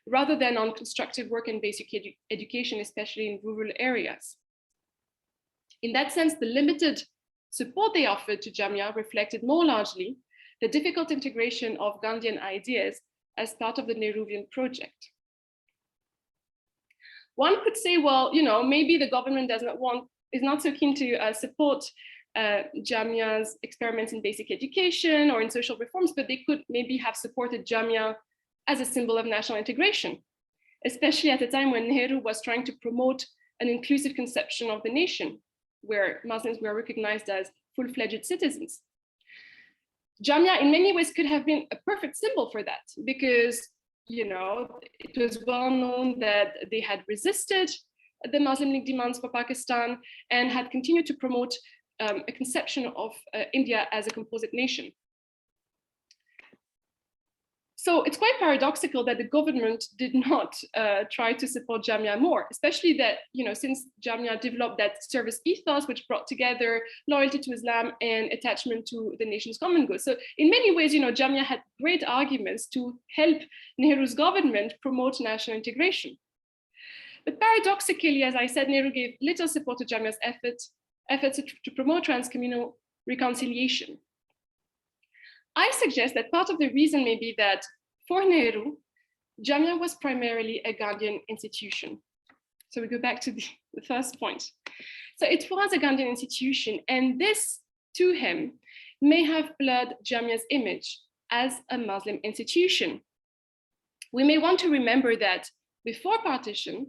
rather than on constructive work and basic education, especially in rural areas. In that sense, the limited support they offered to Jamia reflected more largely the difficult integration of Gandhian ideas as part of the Nehruvian project. One could say, well, maybe the government is not so keen to support Jamia's experiments in basic education or in social reforms, but they could maybe have supported Jamia as a symbol of national integration, especially at a time when Nehru was trying to promote an inclusive conception of the nation, where Muslims were recognized as full-fledged citizens. Jamia in many ways could have been a perfect symbol for that, because it was well known that they had resisted the Muslim League demands for Pakistan and had continued to promote a conception of India as a composite nation. So it's quite paradoxical that the government did not try to support Jamia more, especially that, since Jamia developed that service ethos, which brought together loyalty to Islam and attachment to the nation's common good. So in many ways, Jamia had great arguments to help Nehru's government promote national integration. But paradoxically, as I said, Nehru gave little support to Jamia's efforts to promote transcommunal reconciliation. I suggest that part of the reason may be that for Nehru, Jamia was primarily a Gandhian institution. So we go back to the first point. So it was a Gandhian institution, and this, to him, may have blurred Jamia's image as a Muslim institution. We may want to remember that before partition,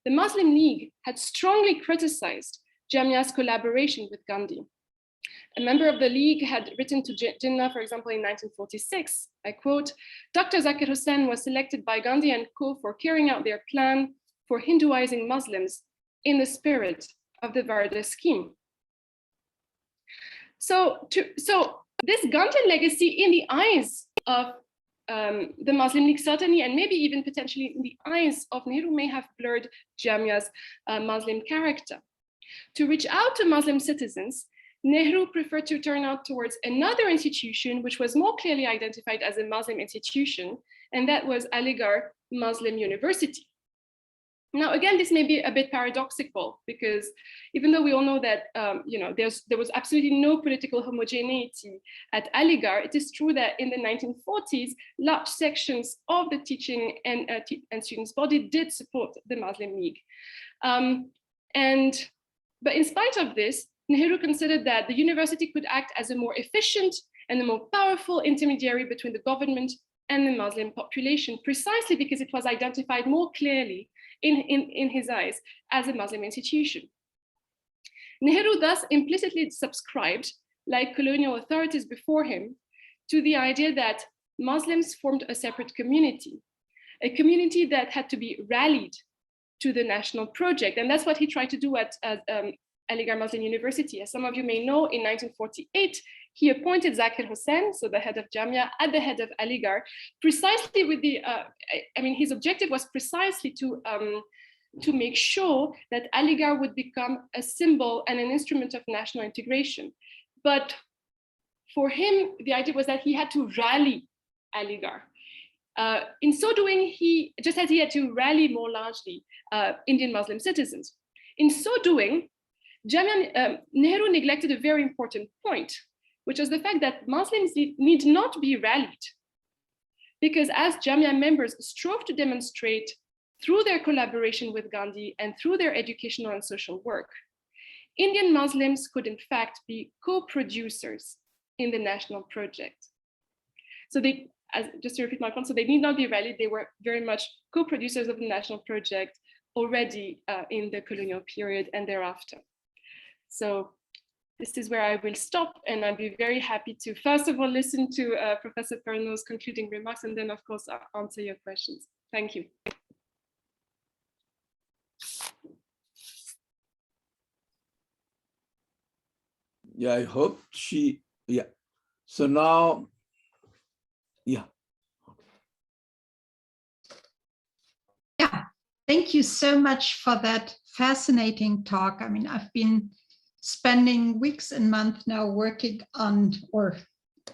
the Muslim League had strongly criticized Jamia's collaboration with Gandhi. A member of the League had written to Jinnah, for example, in 1946, I quote, "Dr. Zakir Hussain was selected by Gandhi and co for carrying out their plan for Hinduizing Muslims in the spirit of the Varda scheme." So this Gandhian legacy in the eyes of the Muslim League certainly, and maybe even potentially in the eyes of Nehru, may have blurred Jamia's Muslim character. To reach out to Muslim citizens, Nehru preferred to turn out towards another institution which was more clearly identified as a Muslim institution, and that was Aligarh Muslim University. Now, again, this may be a bit paradoxical, because even though we all know that there was absolutely no political homogeneity at Aligarh, it is true that in the 1940s, large sections of the teaching and students' body did support the Muslim League. But in spite of this, Nehru considered that the university could act as a more efficient and a more powerful intermediary between the government and the Muslim population, precisely because it was identified more clearly in his eyes as a Muslim institution. Nehru thus implicitly subscribed, like colonial authorities before him, to the idea that Muslims formed a separate community, a community that had to be rallied to the national project. And that's what he tried to do at Aligarh Muslim University. As some of you may know, in 1948, he appointed Zakir Hussain, so the head of Jamia, at the head of Aligarh, precisely with the, his objective was precisely to make sure that Aligarh would become a symbol and an instrument of national integration. But for him, the idea was that he had to rally Aligarh. In so doing, just as he had to rally more largely Indian Muslim citizens. In so doing, Nehru neglected a very important point, which was the fact that Muslims need not be rallied, because as Jamia members strove to demonstrate through their collaboration with Gandhi and through their educational and social work, Indian Muslims could in fact be co-producers in the national project. So just to repeat my point, so they need not be rallied, they were very much co-producers of the national project already in the colonial period and thereafter. So this is where I will stop, and I'll be very happy to, first of all, listen to Professor Ferno's concluding remarks, and then, of course, I'll answer your questions. Thank you. Yeah, I hope she Yeah. So now, yeah. Yeah, thank you so much for that fascinating talk. I mean, I've been spending weeks and months now working on,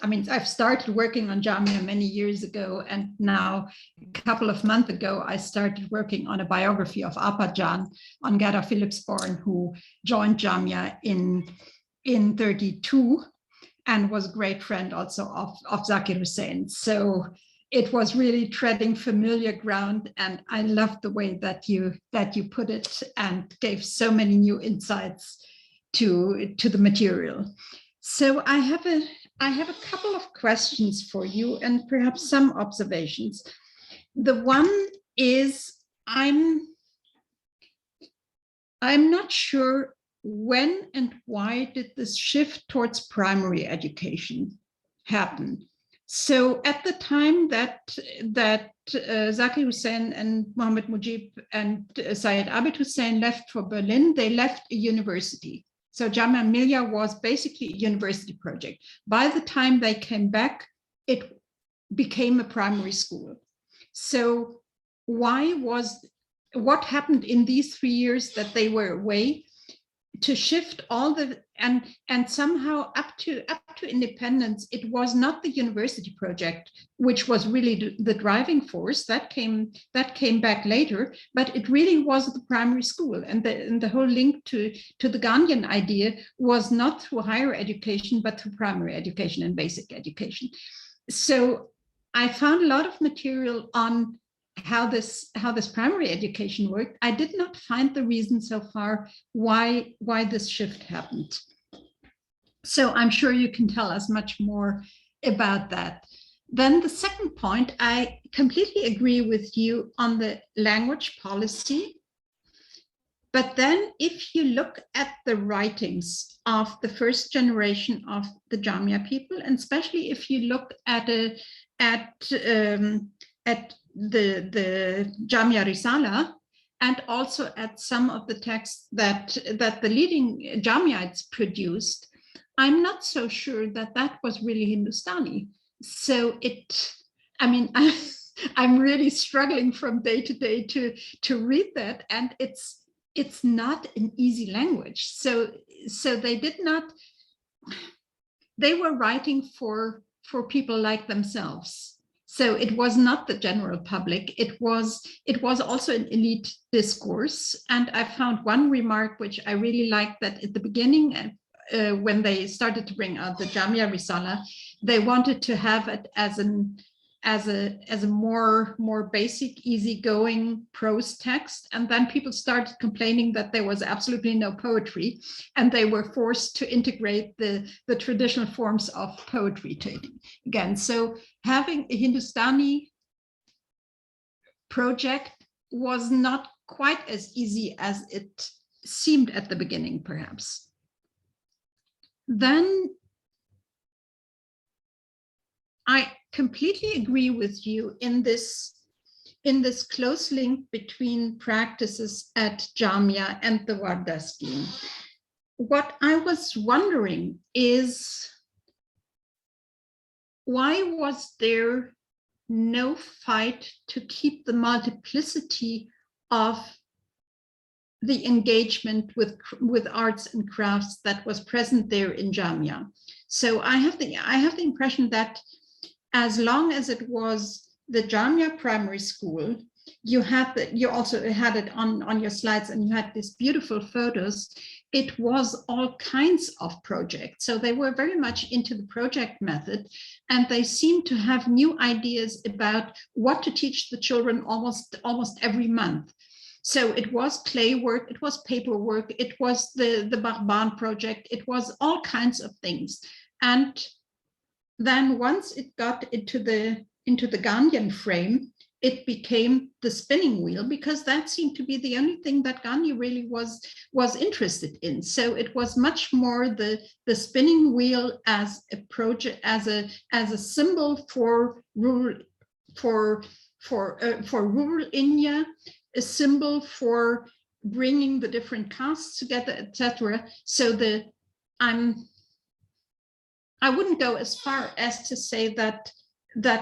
I've started working on Jamia many years ago, and now a couple of months ago, I started working on a biography of Apajan on Gerda Philipsborn, who joined Jamia in 32 and was a great friend also of Zakir Hussain. So it was really treading familiar ground, and I loved the way that you put it and gave so many new insights to the material. So I have a couple of questions for you and perhaps some observations. The one is I'm not sure when and why did this shift towards primary education happen. So at the time that Zakir Hussain and Mohammed Mujib and Syed Abid Hussain left for Berlin, they left a university. So Jamia Millia was basically a university project. By the time they came back, it became a primary school. So what happened in these 3 years that they were away to shift all the and somehow up to independence? It was not the university project which was really the driving force. That came back later, but it really was the primary school, and the whole link to the Gandhian idea was not through higher education but through primary education and basic education. So I found a lot of material on how this primary education worked. I did not find the reason so far why this shift happened. So I'm sure you can tell us much more about that. Then the second point, I completely agree with you on the language policy. But then if you look at the writings of the first generation of the Jamia people, and especially if you look at the Jamia Risala, and also at some of the texts that the leading Jamiites produced, I'm not so sure that was really Hindustani. So I'm really struggling from day to day to read that, and it's not an easy language. So they were writing for people like themselves. So it was not the general public. It was also an elite discourse. And I found one remark which I really liked, that at the beginning, when they started to bring out the Jamia Risala, they wanted to have it as a more basic, easygoing prose text. And then people started complaining that there was absolutely no poetry, and they were forced to integrate the traditional forms of poetry to it again. So having a Hindustani project was not quite as easy as it seemed at the beginning, perhaps. Then I completely agree with you in this close link between practices at Jamia and the Warda scheme. What I was wondering is, why was there no fight to keep the multiplicity of the engagement with arts and crafts that was present there in Jamia? So I have the impression that as long as it was the Jamia primary school, you also had it on your slides, and you had these beautiful photos. It was all kinds of projects. So they were very much into the project method, and they seemed to have new ideas about what to teach the children almost every month. So it was clay work, it was paperwork, it was the Barban project, it was all kinds of things. And then once it got into the Gandhian frame, it became the spinning wheel, because that seemed to be the only thing that Gandhi really was interested in. So it was much more the spinning wheel as a project, as a symbol for rural rural India, a symbol for bringing the different castes together, etc. So I wouldn't go as far as to say that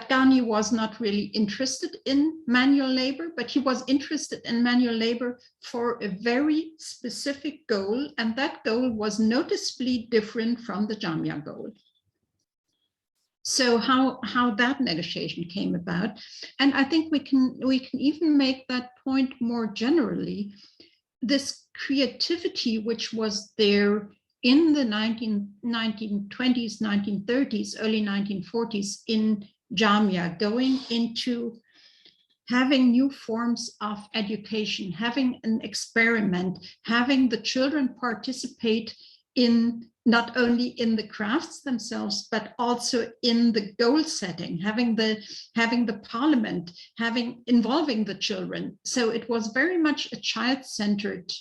Gandhi was not really interested in manual labor, but he was interested in manual labor for a very specific goal, and that goal was noticeably different from the Jamia goal. So how that negotiation came about, and I think we can even make that point more generally. This creativity which was there in the 1920s, 1930s, early 1940s in Jamia, going into having new forms of education, having an experiment, having the children participate in not only in the crafts themselves, but also in the goal setting, having the parliament, involving the children. So it was very much a child-centered,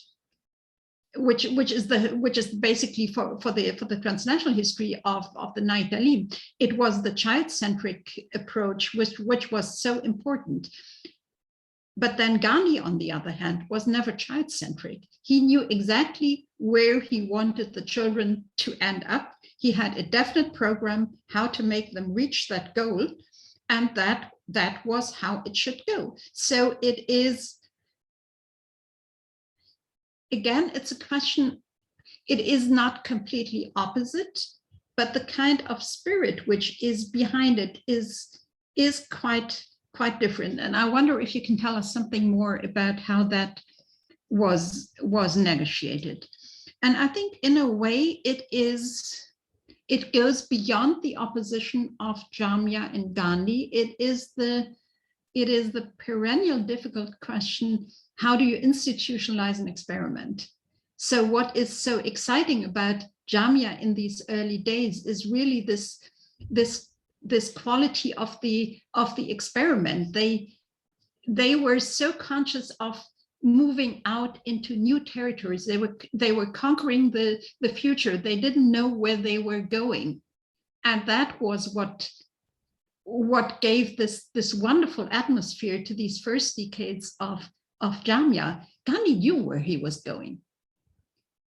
which is basically for the transnational history of the Nai Talim. It was the child-centric approach which was so important. But then Gandhi, on the other hand, was never child-centric. He knew exactly where he wanted the children to end up. He had a definite program how to make them reach that goal, and that was how it should go. So it is, again, it's a question, it is not completely opposite, but the kind of spirit which is behind it is quite different. And I wonder if you can tell us something more about how that was negotiated. And I think in a way it goes beyond the opposition of Jamia and Gandhi. It is the perennial difficult question, how do you institutionalize an experiment? So what is so exciting about Jamia in these early days is really this quality of the experiment. They were so conscious of moving out into new territories. They were conquering the future. They didn't know where they were going, and that was what gave this wonderful atmosphere to these first decades of Jamia. Gandhi knew where he was going.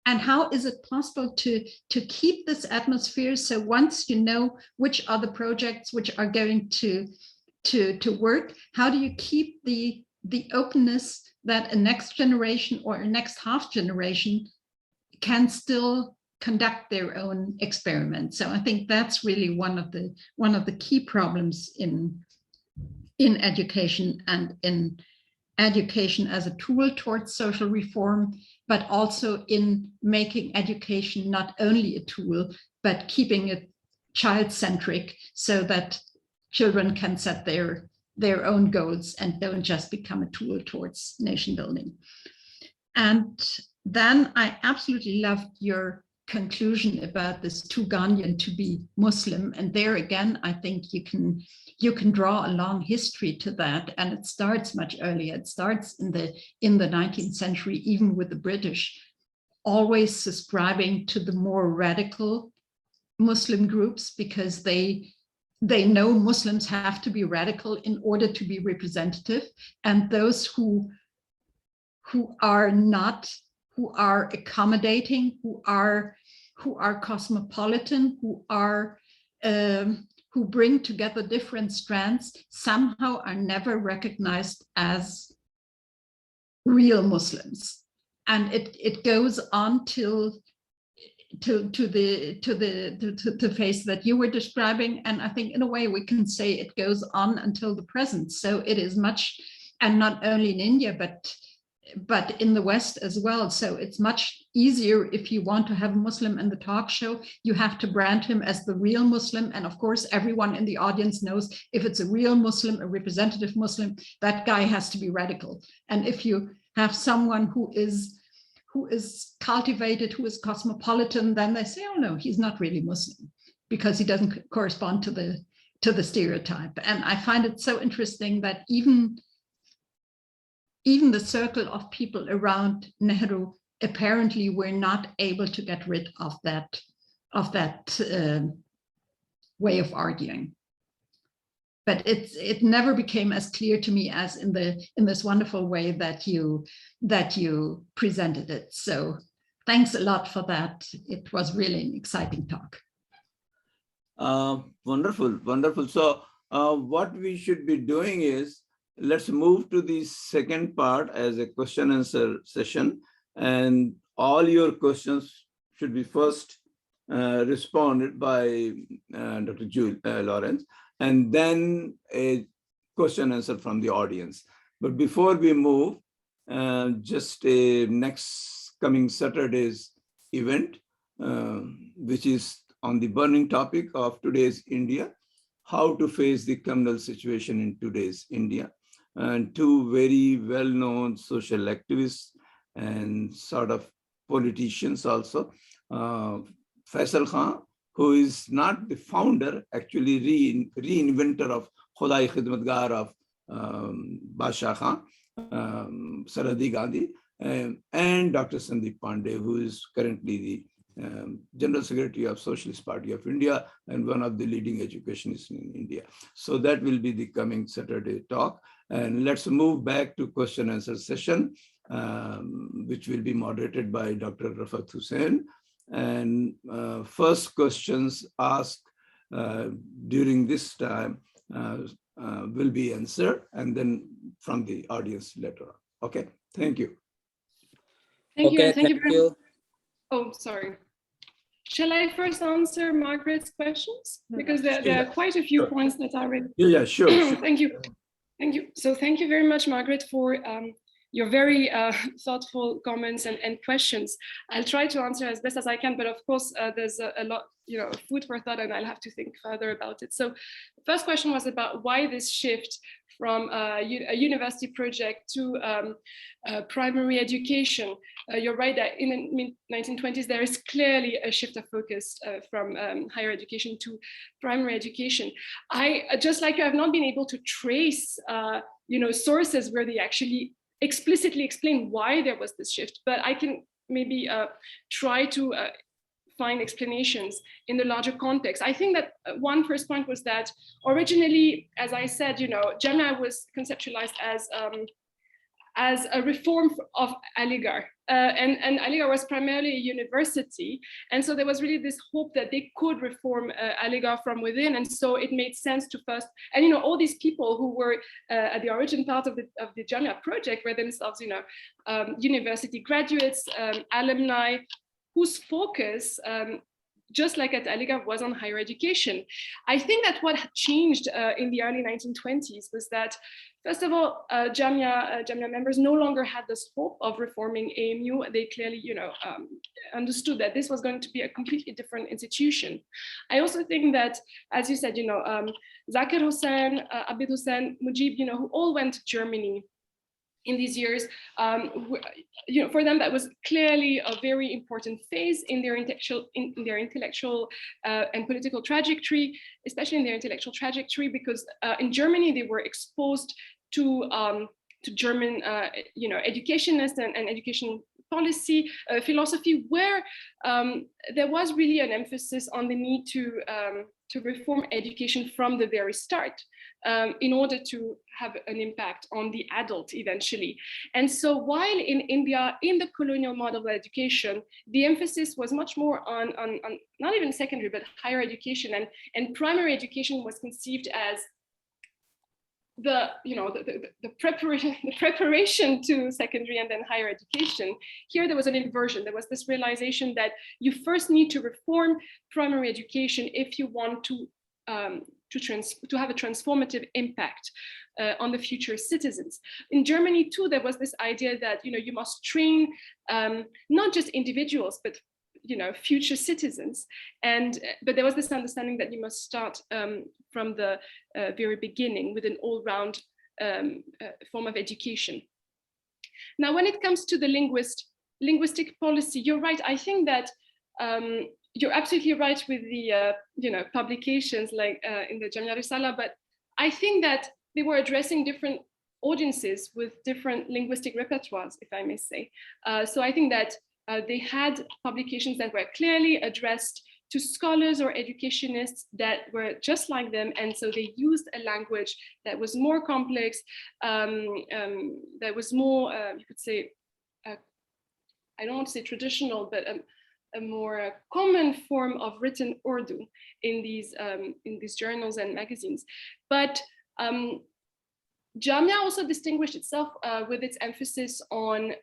And how is it possible to keep this atmosphere? So once you know which are the projects which are going to work, how do you keep the openness that a next generation or a next half generation can still conduct their own experiments? So I think that's really one of the key problems in education, and in education as a tool towards social reform, but also in making education not only a tool, but keeping it child-centric so that children can set their own goals and don't just become a tool towards nation building. And then I absolutely loved your conclusion about this too Gandhian to be Muslim. And there again, I think you can draw a long history to that, and it starts much earlier. It starts in the 19th century, even with the British, always subscribing to the more radical Muslim groups, because they know Muslims have to be radical in order to be representative, and those who are not, who are accommodating, who are cosmopolitan, who bring together different strands, somehow are never recognized as real Muslims. And it goes on to the phase that you were describing. And I think in a way we can say it goes on until the present. So it is much, and not only in India, but in the West as well. So it's much easier if you want to have a Muslim in the talk show, you have to brand him as the real Muslim. And of course, everyone in the audience knows if it's a real Muslim, a representative Muslim, that guy has to be radical. And if you have someone who is cultivated, who is cosmopolitan, then they say, oh no, he's not really Muslim because he doesn't correspond to the stereotype. And I find it so interesting that even the circle of people around Nehru apparently were not able to get rid of that way of arguing. But it never became as clear to me as in this wonderful way that you presented it. So thanks a lot for that. It was really an exciting talk. Wonderful, wonderful. So what we should be doing is, let's move to the second part as a question answer session. And all your questions should be first responded by Dr. Laurence, and then a question answer from the audience. But before we move, just a next coming Saturday's event, which is on the burning topic of today's India, how to face the communal situation in today's India. And two very well-known social activists and sort of politicians also, Faisal Khan, who is not the founder, actually reinventor of Khudai Khidmatgar of Basha Khan, Saradi Gandhi, and Dr. Sandeep Pandey, who is currently the General Secretary of Socialist Party of India and one of the leading educationists in India. So that will be the coming Saturday talk. And let's move back to question answer session, which will be moderated by Dr. Rafat Hussain. And first questions asked during this time will be answered, and then from the audience later on. Okay, thank you. Thank you. Thank you very much. Oh, sorry. Shall I first answer Margaret's questions? Because there are quite a few points that are already. Yeah, sure. Thank you. Thank you. So thank you very much, Margaret, for your very thoughtful comments and questions. I'll try to answer as best as I can, but of course, there's a lot, food for thought, and I'll have to think further about it. So the first question was about why this shift from a university project to primary education. You're right that in the mid-1920s, there is clearly a shift of focus from higher education to primary education. I, just like you, have not been able to trace sources where they actually explicitly explain why there was this shift, but I can maybe try to find explanations in the larger context. I think that one first point was that originally, as I said, Jamia was conceptualized as a reform of Aligarh. And Aligarh was primarily a university. And so there was really this hope that they could reform Aligarh from within. And so it made sense to first, and all these people who were at the origin part of the Jamia project were themselves, university graduates, alumni, whose focus, just like at Aligarh, was on higher education. I think that what had changed in the early 1920s was that, first of all, Jamia members no longer had this hope of reforming AMU. They clearly, understood that this was going to be a completely different institution. I also think that, as you said, Zakir Hussain, Abid Hussain, Mujib, who all went to Germany in these years, for them that was clearly a very important phase in their intellectual and political trajectory, especially in their intellectual trajectory, because in Germany they were exposed to German, educationists and education policy philosophy, where there was really an emphasis on the need to reform education from the very start, in order to have an impact on the adult eventually. And so while in India, in the colonial model of education, the emphasis was much more on not even secondary, but higher education, and primary education was conceived as the preparation to secondary and then higher education. Here there was an inversion. There was this realization that you first need to reform primary education if you want to have a transformative impact on the future citizens. In Germany too, there was this idea that you must train not just individuals, but future citizens, but there was this understanding that you must start from the very beginning with an all-round form of education. Now, when it comes to the linguistic policy, you're right. I think that you're absolutely right with the publications like in the Jamia Risala, but I think that they were addressing different audiences with different linguistic repertoires, if I may say. So I think that they had publications that were clearly addressed to scholars or educationists that were just like them, and so they used a language that was more complex, that was more, you could say, I don't want to say traditional, but a more common form of written Urdu in these journals and magazines. But Jamia also distinguished itself with its emphasis on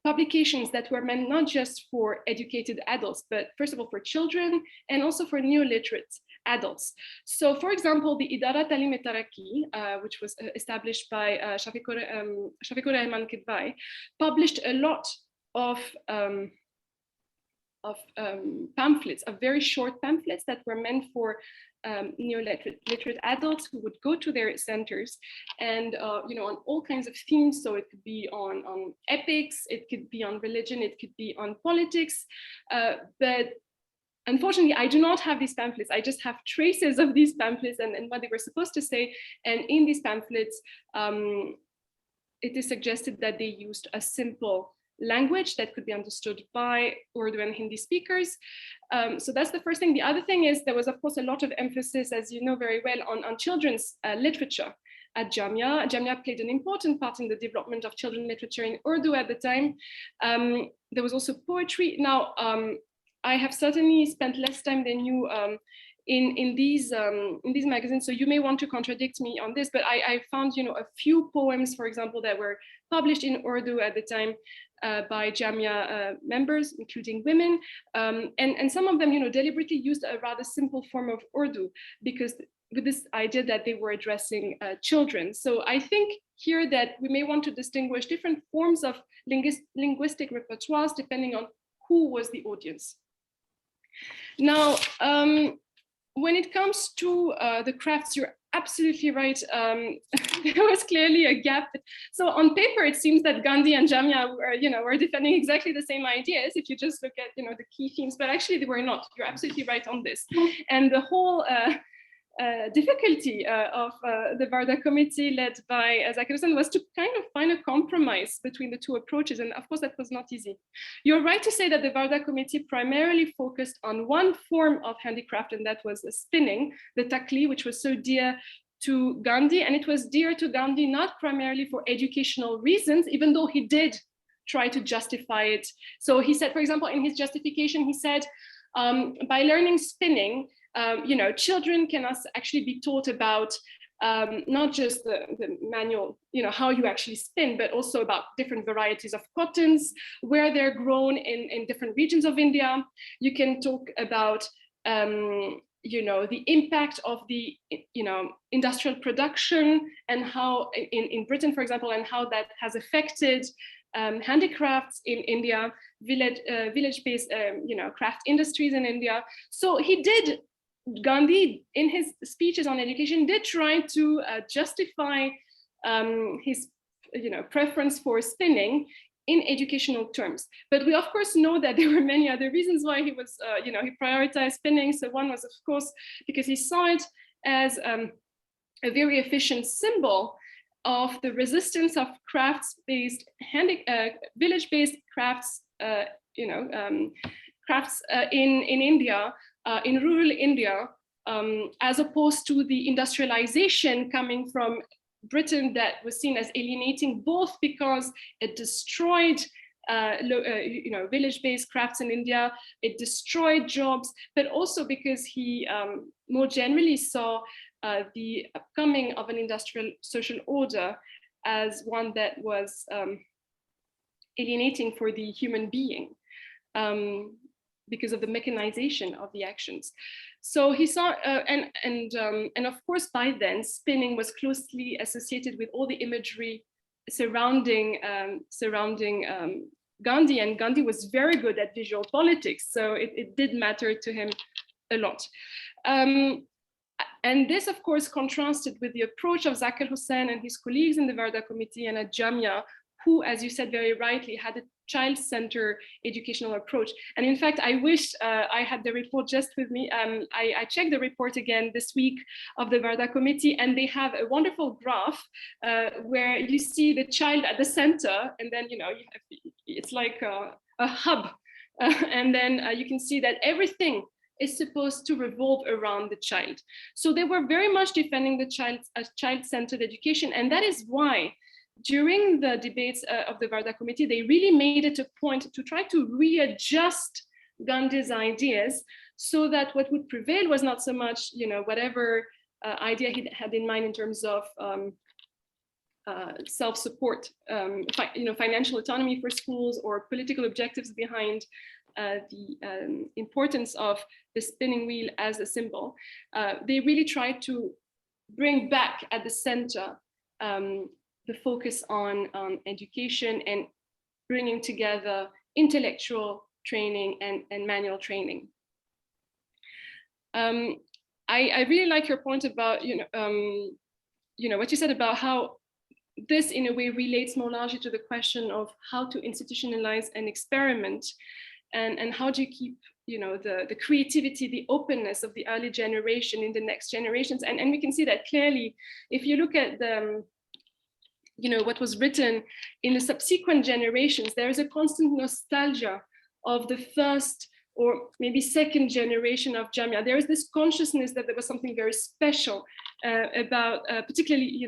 publications that were meant not just for educated adults, but first of all for children and also for neo-literate adults. So for example, the Idara Talim e Taraqi, which was established by Shafiqur Rahman Kidvai, published a lot of pamphlets, of very short pamphlets that were meant for neo-literate adults who would go to their centers and on all kinds of themes. So it could be on epics, it could be on religion, it could be on politics, but unfortunately, I do not have these pamphlets. I just have traces of these pamphlets and what they were supposed to say. And in these pamphlets, it is suggested that they used a simple language that could be understood by Urdu and Hindi speakers. So that's the first thing. The other thing is there was, of course, a lot of emphasis, as you know very well, on children's literature at Jamia. Jamia played an important part in the development of children's literature in Urdu at the time. There was also poetry. Now, I have certainly spent less time than you in these magazines, so you may want to contradict me on this, but I found a few poems, for example, that were published in Urdu at the time by Jamia members, including women, and some of them deliberately used a rather simple form of Urdu because with this idea that they were addressing children. So I think here that we may want to distinguish different forms of linguistic repertoires depending on who was the audience. Now, when it comes to the crafts, you're absolutely right. There was clearly a gap. So on paper, it seems that Gandhi and Jamia were defending exactly the same ideas if you just look at the key themes, but actually they were not. You're absolutely right on this. And the whole difficulty of the Varda committee led by Zakir Hussain was to kind of find a compromise between the two approaches. And of course, that was not easy. You're right to say that the Varda committee primarily focused on one form of handicraft, and that was the spinning, the takli, which was so dear to Gandhi. And it was dear to Gandhi not primarily for educational reasons, even though he did try to justify it. So he said, for example, in his justification, he said, by learning spinning, children can actually be taught about not just the manual, how you actually spin, but also about different varieties of cottons, where they're grown in different regions of India. You can talk about, the impact of the, industrial production and how in Britain, for example, and how that has affected handicrafts in India, village-based, craft industries in India. So Gandhi, in his speeches on education, did try to justify his, preference for spinning in educational terms. But we, of course, know that there were many other reasons why he was, he prioritized spinning. So one was, of course, because he saw it as a very efficient symbol of the resistance of crafts-based, village-based crafts, crafts in India, in rural India, as opposed to the industrialization coming from Britain that was seen as alienating, both because it destroyed village-based crafts in India, it destroyed jobs, but also because he more generally saw the upcoming of an industrial social order as one that was alienating for the human being. Because of the mechanization of the actions. So he saw, and of course by then, spinning was closely associated with all the imagery surrounding Gandhi, and Gandhi was very good at visual politics, so it did matter to him a lot. And this, of course, contrasted with the approach of Zakir Hussain and his colleagues in the Varda Committee and at Jamia, who, as you said very rightly, had a child-centered educational approach. And in fact, I wish I had the report just with me. I checked the report again this week of the Varda Committee, and they have a wonderful graph where you see the child at the center, and then it's like a hub, and then you can see that everything is supposed to revolve around the child. So they were very much defending the child-centered education, and that is why during the debates of the Varda committee, they really made it a point to try to readjust Gandhi's ideas so that what would prevail was not so much, whatever idea he had in mind in terms of self-support, financial autonomy for schools, or political objectives behind the importance of the spinning wheel as a symbol. They really tried to bring back at the center the focus on education and bringing together intellectual training and manual training. I really like your point about what you said about how this in a way relates more largely to the question of how to institutionalize an experiment, and how do you keep the creativity, the openness of the early generation in the next generations. And we can see that clearly if you look at the what was written in the subsequent generations. There is a constant nostalgia of the first or maybe second generation of Jamia. There is this consciousness that there was something very special about, particularly,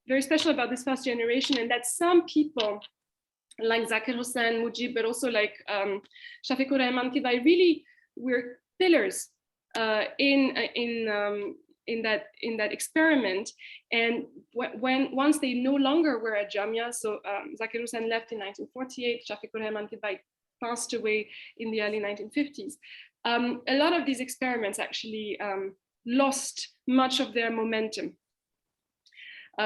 very special about this first generation, and that some people like Zakir Hussain, Mujib, but also like Shafiq Rahman Kidai really were pillars in that experiment. And once they no longer were at Jamia, so Zakir Hussain left in 1948, Shafiq Rahman Kidai passed away in the early 1950s. A lot of these experiments actually lost much of their momentum.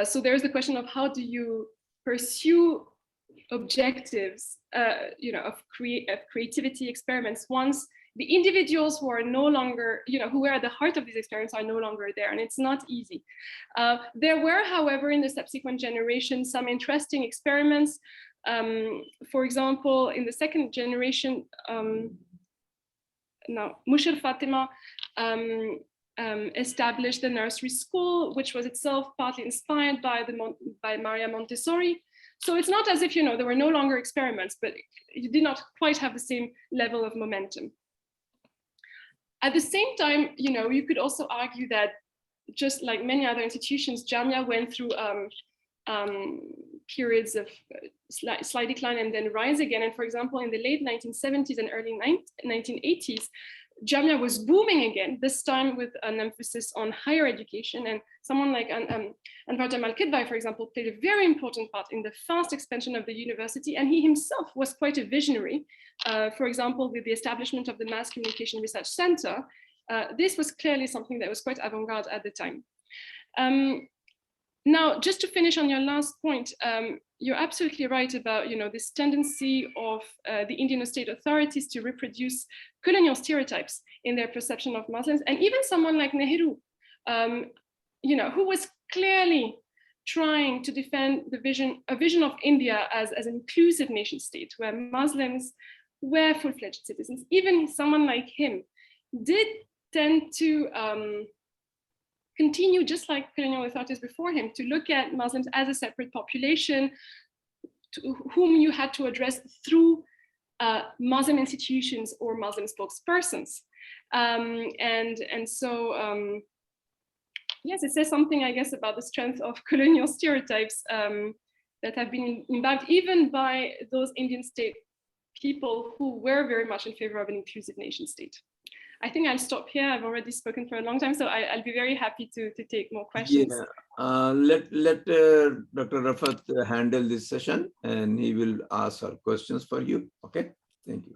So there's the question of how do you pursue objectives, of creativity experiments once the individuals who are no longer, who were at the heart of these experiments are no longer there, and it's not easy. There were, however, in the subsequent generations, some interesting experiments. For example, in the second generation, Mushir Fatima established the nursery school, which was itself partly inspired by Maria Montessori. So it's not as if, there were no longer experiments, but you did not quite have the same level of momentum. At the same time, you could also argue that just like many other institutions, Jamia went through periods of slight decline and then rise again. And for example, in the late 1970s and early 1980s, Jamia was booming again, this time with an emphasis on higher education. And someone like Anwar Jamal Kidwai, for example, played a very important part in the fast expansion of the university. And he himself was quite a visionary. For example, with the establishment of the Mass Communication Research Center, this was clearly something that was quite avant-garde at the time. Now, just to finish on your last point, you're absolutely right about this tendency of the Indian state authorities to reproduce colonial stereotypes in their perception of Muslims, and even someone like Nehru, who was clearly trying to defend a vision of India as an inclusive nation state where Muslims were full-fledged citizens. Even someone like him did tend to continue, just like colonial authorities before him, to look at Muslims as a separate population to whom you had to address through Muslim institutions or Muslim spokespersons. So yes, it says something, I guess, about the strength of colonial stereotypes that have been imbibed even by those Indian state people who were very much in favor of an inclusive nation state. I think I'll stop here. I've already spoken for a long time, so I'll be very happy to take more questions. Yeah. Let Dr. Rafat handle this session, and he will ask our questions for you. Okay, thank you.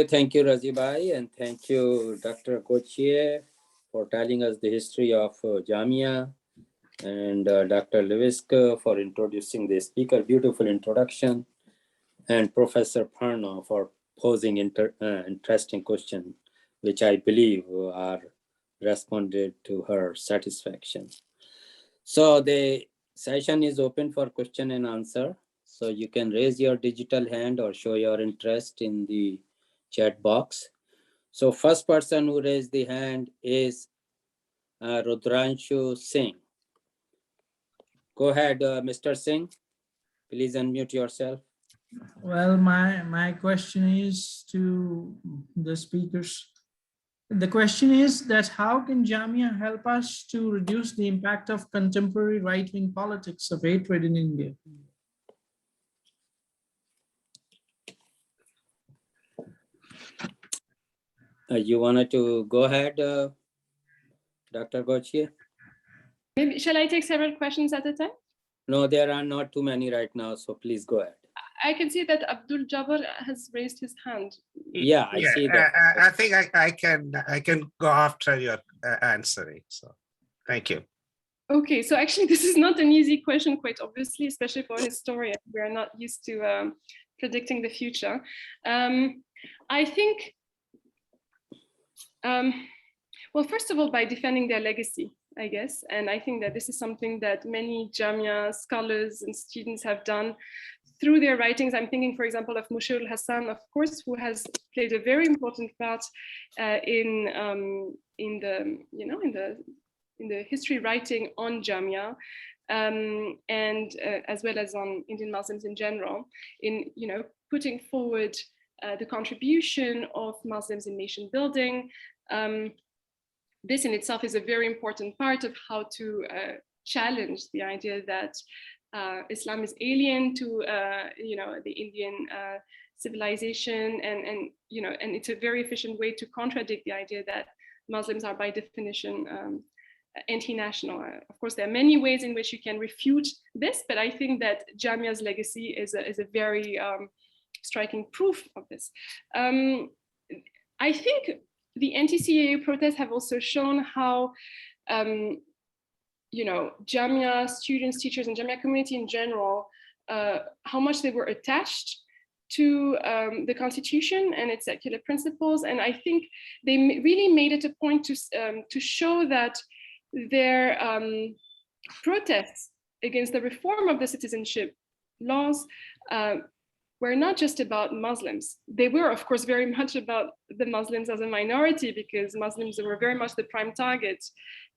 Thank you, Razibai, and thank you, Dr. Gautier, for telling us the history of Jamia, and Dr. Lewisk for introducing the speaker. Beautiful introduction, and Professor Ferno for posing interesting questions, which I believe are responded to her satisfaction. So the session is open for question and answer. So you can raise your digital hand or show your interest in the chat box. So first person who raised the hand is Rudranshu Singh. Go ahead, Mr. Singh. Please unmute yourself. Well, my question is to the speakers. The question is that how can Jamia help us to reduce the impact of contemporary right-wing politics of hatred in India? You wanted to go ahead, Dr. Gautier? Maybe, shall I take several questions at a time? No, there are not too many right now, so please go ahead. I can see that Abdul Jabbar has raised his hand. Yeah, I see that. I think I can go after your answering. So, thank you. Okay, so actually this is not an easy question, quite obviously, especially for a historian. We are not used to predicting the future. I think, well, first of all, by defending their legacy, I guess. And I think that this is something that many Jamia scholars and students have done through their writings. I'm thinking, for example, of Mushir al-Hassan, of course, who has played a very important part in the history writing on Jamia, and as well as on Indian Muslims in general, in putting forward the contribution of Muslims in nation building. This in itself is a very important part of how to challenge the idea that Islam is alien to the Indian civilization, and it's a very efficient way to contradict the idea that Muslims are by definition anti-national. Of course, there are many ways in which you can refute this, but I think that Jamia's legacy is a very striking proof of this. I think the anti-CAA protests have also shown how Jamia students, teachers, and Jamia community in general, how much they were attached to the constitution and its secular principles. And I think they really made it a point to show that their protests against the reform of the citizenship laws were not just about Muslims. They were, of course, very much about the Muslims as a minority, because Muslims were very much the prime target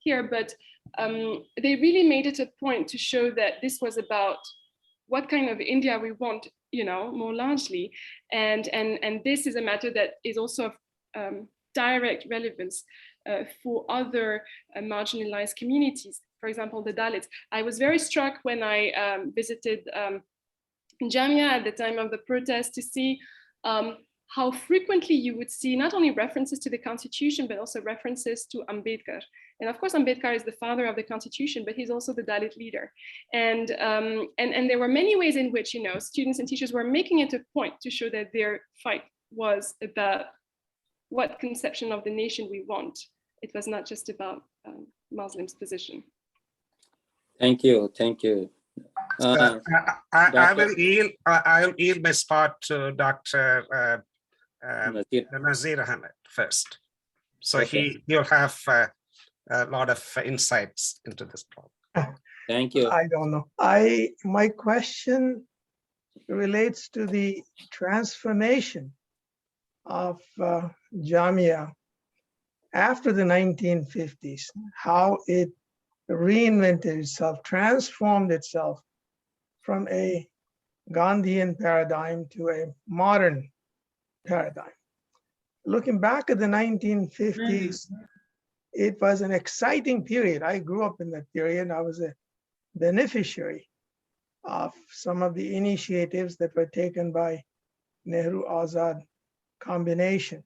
here. But they really made it a point to show that this was about what kind of India we want, more largely. And this is a matter that is also of direct relevance for other marginalized communities. For example, the Dalits. I was very struck when I visited Jamia at the time of the protest to see how frequently you would see not only references to the constitution, but also references to Ambedkar. And of course, Ambedkar is the father of the constitution, but he's also the Dalit leader. And there were many ways in which, students and teachers were making it a point to show that their fight was about what conception of the nation we want. It was not just about Muslims' position. Thank you. Thank you. I will yield my spot to Dr. Nazir Ahmed first. So okay. he'll have a lot of insights into this problem. Thank you. I don't know. My question relates to the transformation of Jamia after the 1950s, how it reinvented itself, transformed itself from a Gandhian paradigm to a modern paradigm. Looking back at the 1950s, it was an exciting period. I grew up in that period. I was a beneficiary of some of the initiatives that were taken by Nehru-Azad combination,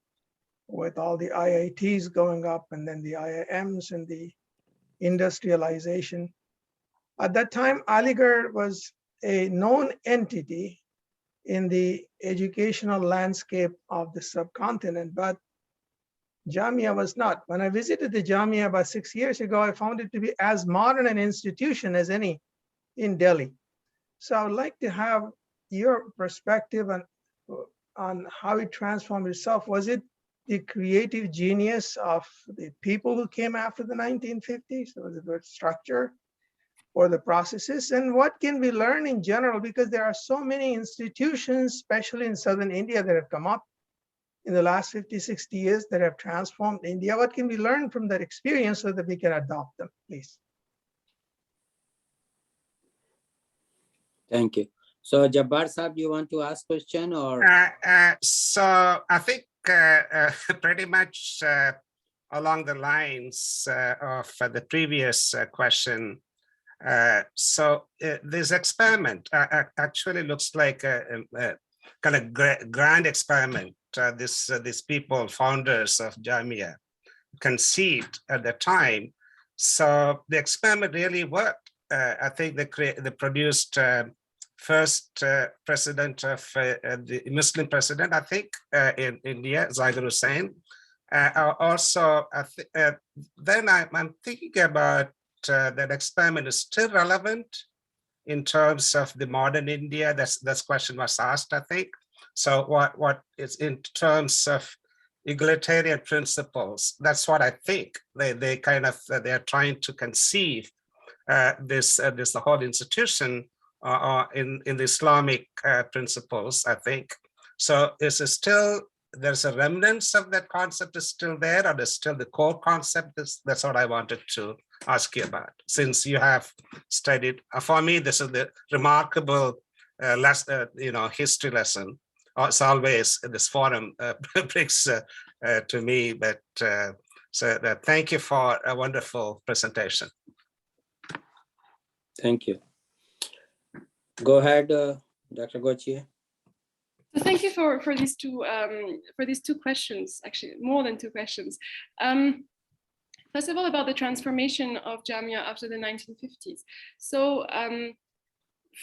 with all the IITs going up and then the IIMs and the industrialization. At that time, Aligarh was a known entity in the educational landscape of the subcontinent, but Jamia was not. When I visited the Jamia about 6 years ago, I found it to be as modern an institution as any in Delhi. So I would like to have your perspective on how it transformed itself. Was it the creative genius of the people who came after the 1950s? Was it the structure or the processes? And what can we learn in general? Because there are so many institutions, especially in Southern India, that have come up in the last 50, 60 years that have transformed India. What can we learn from that experience so that we can adopt them, please? Thank you. So Jabbar Saab, you want to ask question or? So I think pretty much along the lines of the previous question. So this experiment actually looks like a kind of grand experiment. These people, founders of Jamia, conceived at the time. So the experiment really worked. I think they produced first president of the Muslim president, I think, in India, Zakir Hussain. Also, then I'm thinking about that experiment is still relevant in terms of the modern India. That's question was asked, I think. So what is in terms of egalitarian principles? That's what I think they kind of they are trying to conceive this the whole institution in the Islamic principles, I think. So is it still, there's a remnants of that concept is still there, or there's still the core concept? That's what I wanted to ask you about, since you have studied. For me, this is the remarkable history lesson. It's always this forum brings to me, but thank you for a wonderful presentation. Thank you. Go ahead, Dr. Gautier. So thank you for these two questions, actually more than two questions. First of all, about the transformation of Jamia after the 1950s. So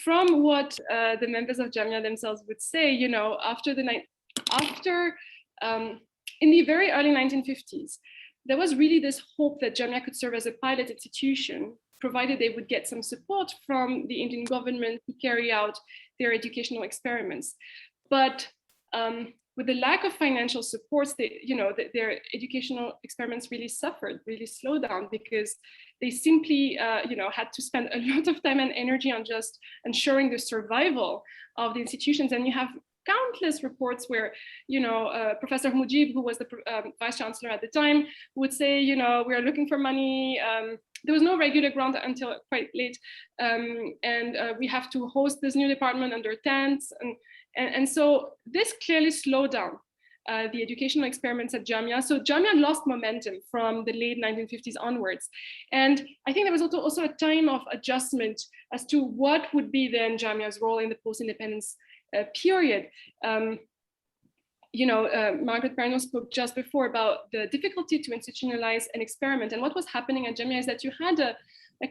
from what the members of Jamia themselves would say, you know, in the very early 1950s, there was really this hope that Jamia could serve as a pilot institution, provided they would get some support from the Indian government to carry out their educational experiments. But with the lack of financial supports, their educational experiments really suffered, really slowed down, because they simply had to spend a lot of time and energy on just ensuring the survival of the institutions. And you have countless reports where, Professor Mujib, who was the vice chancellor at the time, would say, we are looking for money. There was no regular grant until quite late. And we have to host this new department under tents. And so this clearly slowed down the educational experiments at Jamia. So Jamia lost momentum from the late 1950s onwards. And I think there was also a time of adjustment as to what would be then Jamia's role in the post-independence period. Margaret Ferno spoke just before about the difficulty to institutionalize an experiment. And what was happening at Jamia is that you had a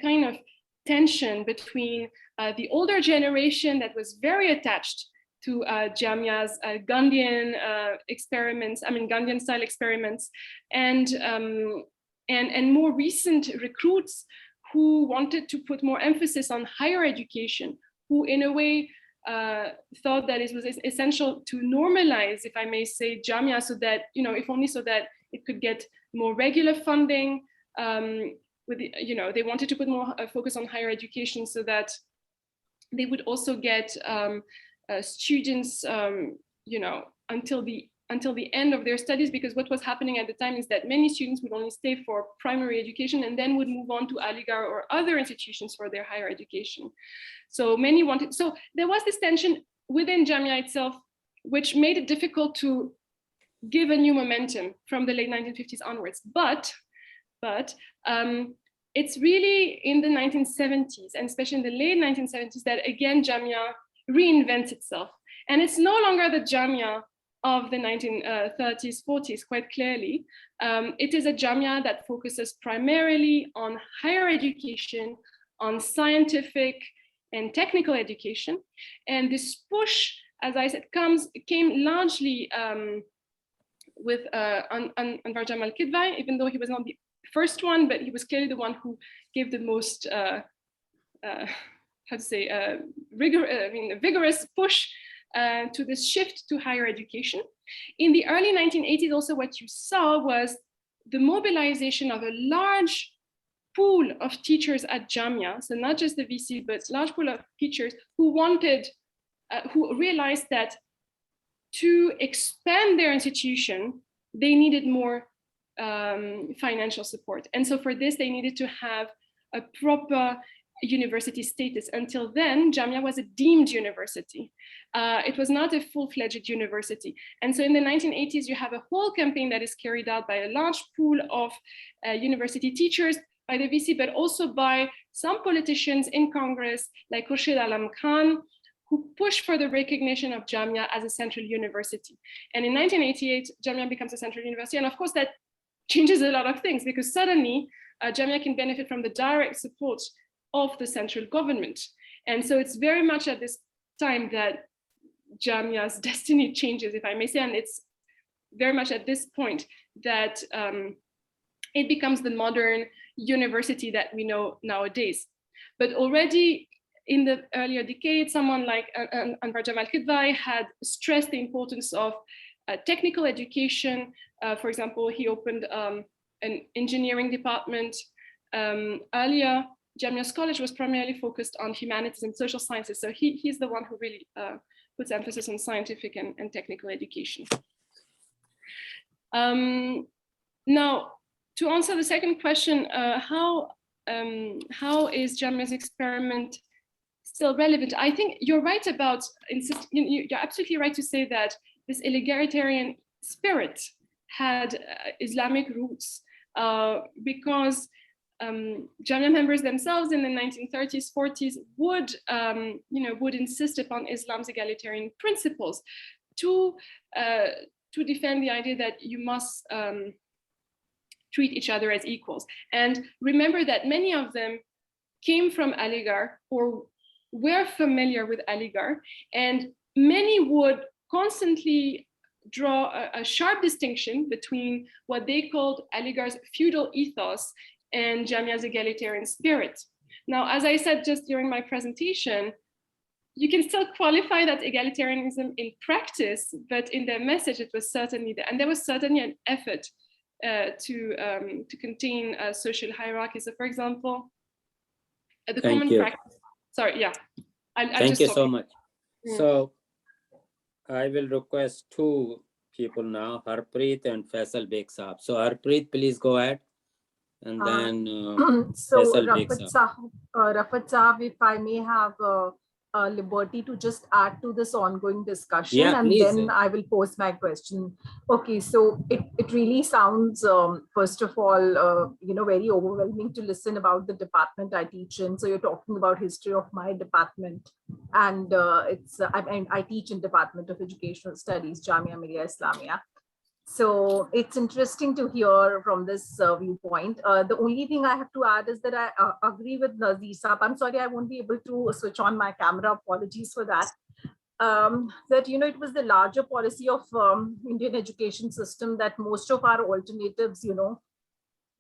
kind of tension between the older generation that was very attached to Jamia's Gandhian experiments, Gandhian style experiments, and more recent recruits who wanted to put more emphasis on higher education, who in a way thought that it was essential to normalize, if I may say, Jamia, so that, if only so that it could get more regular funding. They wanted to put more focus on higher education so that they would also get students, until the end of their studies, because what was happening at the time is that many students would only stay for primary education and then would move on to Aligarh or other institutions for their higher education. So there was this tension within Jamia itself, which made it difficult to give a new momentum from the late 1950s onwards. But it's really in the 1970s, and especially in the late 1970s, that again Jamia reinvents itself. And it's no longer the Jamia of the 1930s, 40s, quite clearly. It is a Jamia that focuses primarily on higher education, on scientific and technical education. And this push, as I said, came largely with Anwar Jamal Kidwai, even though he was not the first one, but he was clearly the one who gave the most, vigorous push to this shift to higher education. In the early 1980s, also what you saw was the mobilization of a large pool of teachers at Jamia, so not just the VC, but large pool of teachers who realized that to expand their institution, they needed more financial support. And so for this, they needed to have a proper university status. Until then, Jamia was a deemed university. It was not a full-fledged university. And so in the 1980s, you have a whole campaign that is carried out by a large pool of university teachers, by the VC, but also by some politicians in Congress, like Khurshid Alam Khan, who push for the recognition of Jamia as a central university. And in 1988, Jamia becomes a central university. And of course, that changes a lot of things, because suddenly Jamia can benefit from the direct support of the central government. And so it's very much at this time that Jamia's destiny changes, if I may say, and it's very much at this point that it becomes the modern university that we know nowadays. But already in the earlier decade, someone like Anwar Jamal Khidwai had stressed the importance of technical education. For example, he opened an engineering department. Earlier, Jamia's college was primarily focused on humanities and social sciences. So he's the one who really puts emphasis on scientific and technical education. Now, to answer the second question, how is Jamia's experiment still relevant? I think you're right about, you're absolutely right to say that this egalitarian spirit had Islamic roots because Jamia members themselves in the 1930s, 40s would insist upon Islam's egalitarian principles to defend the idea that you must treat each other as equals. And remember that many of them came from Aligarh or were familiar with Aligarh, and many would constantly draw a sharp distinction between what they called Aligarh's feudal ethos and Jamia's egalitarian spirit. Now, as I said just during my presentation, you can still qualify that egalitarianism in practice, but in their message, it was certainly there. And there was certainly an effort to contain social hierarchy. So, for example, the common practice. Sorry, yeah. Thank you so much. So, I will request two people now, Harpreet and Faisal Beg Saab. So, Harpreet, please go ahead. And then so Faisal Beg Saab. Rafat Saab, if I may have liberty to just add to this ongoing discussion, and please. Then I will pose my question. Okay, so it really sounds, first of all, very overwhelming to listen about the department I teach in. So you're talking about history of my department, and I teach in Department of Educational Studies, Jamia Millia Islamia. So it's interesting to hear from this viewpoint. The only thing I have to add is that I agree with Nazir Saab. I'm sorry, I won't be able to switch on my camera. Apologies for that. That, it was the larger policy of Indian education system that most of our alternatives,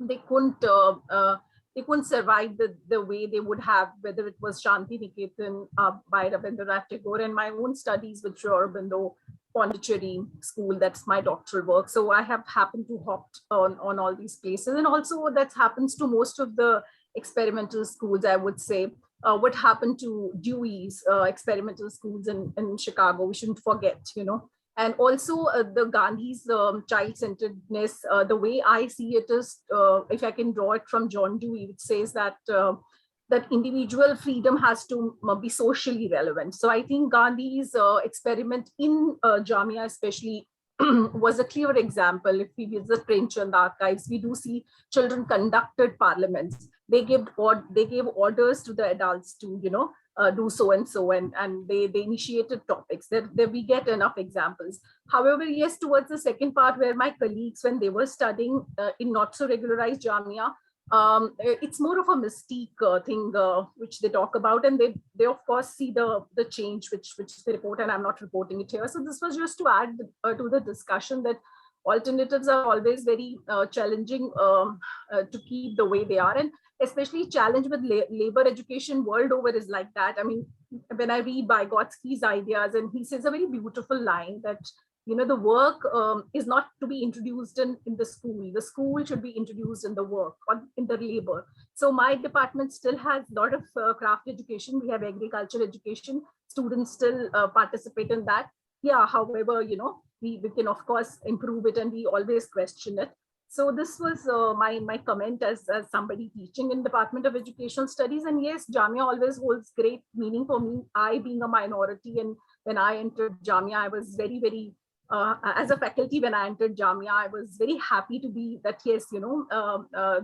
they couldn't survive the way they would have, whether it was Shanti Niketan by Rabindranath Tagore and my own studies with Sri Aurobindo Pondicherry School. That's my doctoral work. So I have happened to hop on all these places. And also that happens to most of the experimental schools, I would say. What happened to Dewey's experimental schools in Chicago, we shouldn't forget, And also the Gandhi's child-centeredness, the way I see it is, if I can draw it from John Dewey, which says that that individual freedom has to be socially relevant. So I think Gandhi's experiment in Jamia especially was a clear example. If we visit Premchand archives, we do see children conducted parliaments. They gave orders to the adults to, do so and so, and they initiated topics. There we get enough examples. However, yes, towards the second part where my colleagues, when they were studying in not so regularized Jamia, it's more of a mystique thing which they talk about, and they of course see the change which they report, and I'm not reporting it here. So this was just to add to the discussion that alternatives are always very challenging to keep the way they are, and especially challenge with labor education world over is like that. I mean, when I read Vygotsky's ideas, and he says a very beautiful line that the work is not to be introduced in the school. The school should be introduced in the work or in the labor. So my department still has a lot of craft education. We have agriculture education. Students still participate in that. Yeah, however, we can of course improve it, and we always question it. So this was my comment as somebody teaching in Department of Educational Studies. And yes, Jamia always holds great meaning for me. I being a minority, and when I entered Jamia, I was very, very, as a faculty, when I entered Jamia, I was very happy to be that, yes,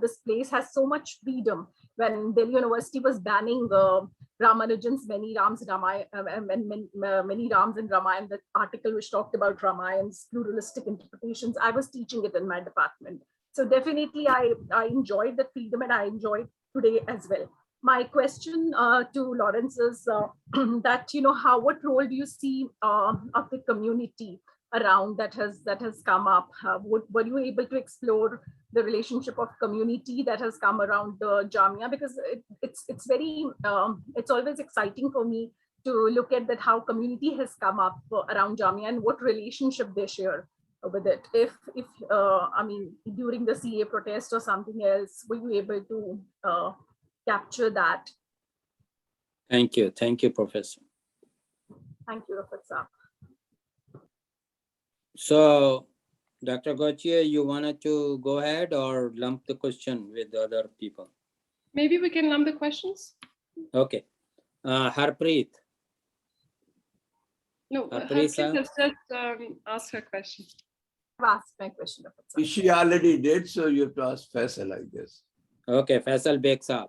this place has so much freedom. When Delhi University was banning Ramanujan's many Rams many Rams in Ramayana, the article which talked about Ramayan's pluralistic interpretations, I was teaching it in my department. So definitely I enjoyed the freedom, and I enjoyed today as well. My question to Laurence is that, what role do you see of the community around that has come up? Were you able to explore the relationship of community that has come around the Jamia? Because it's very it's always exciting for me to look at that, how community has come up around Jamia and what relationship they share with it. If I mean, during the CA protest or something else, were you able to capture that? Thank you, Professor. Thank you, Professor. So, Dr. Gautier, you wanted to go ahead or lump the question with other people? Maybe we can lump the questions. Okay. Harpreet. No, Harpreet Harpreet has just asked her question. I've asked my question, Professor. She already did, so you have to ask Faisal, I guess. Okay, Faisal Beg Saab.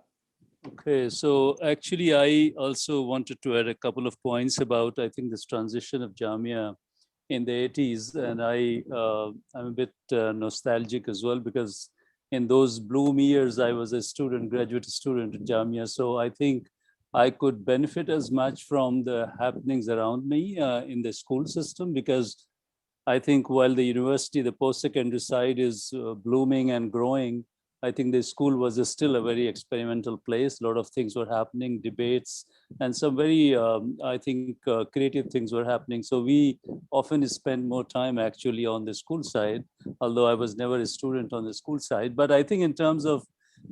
Okay, so actually I also wanted to add a couple of points about, I think, this transition of Jamia in the 80s. And I'm a bit nostalgic as well, because in those bloom years, I was a student, graduate student at Jamia. So I think I could benefit as much from the happenings around me in the school system, because I think while the university, the post-secondary side is blooming and growing, I think the school was still a very experimental place. A lot of things were happening, debates, and some very, I think, creative things were happening. So we often spend more time actually on the school side, although I was never a student on the school side. But I think in terms of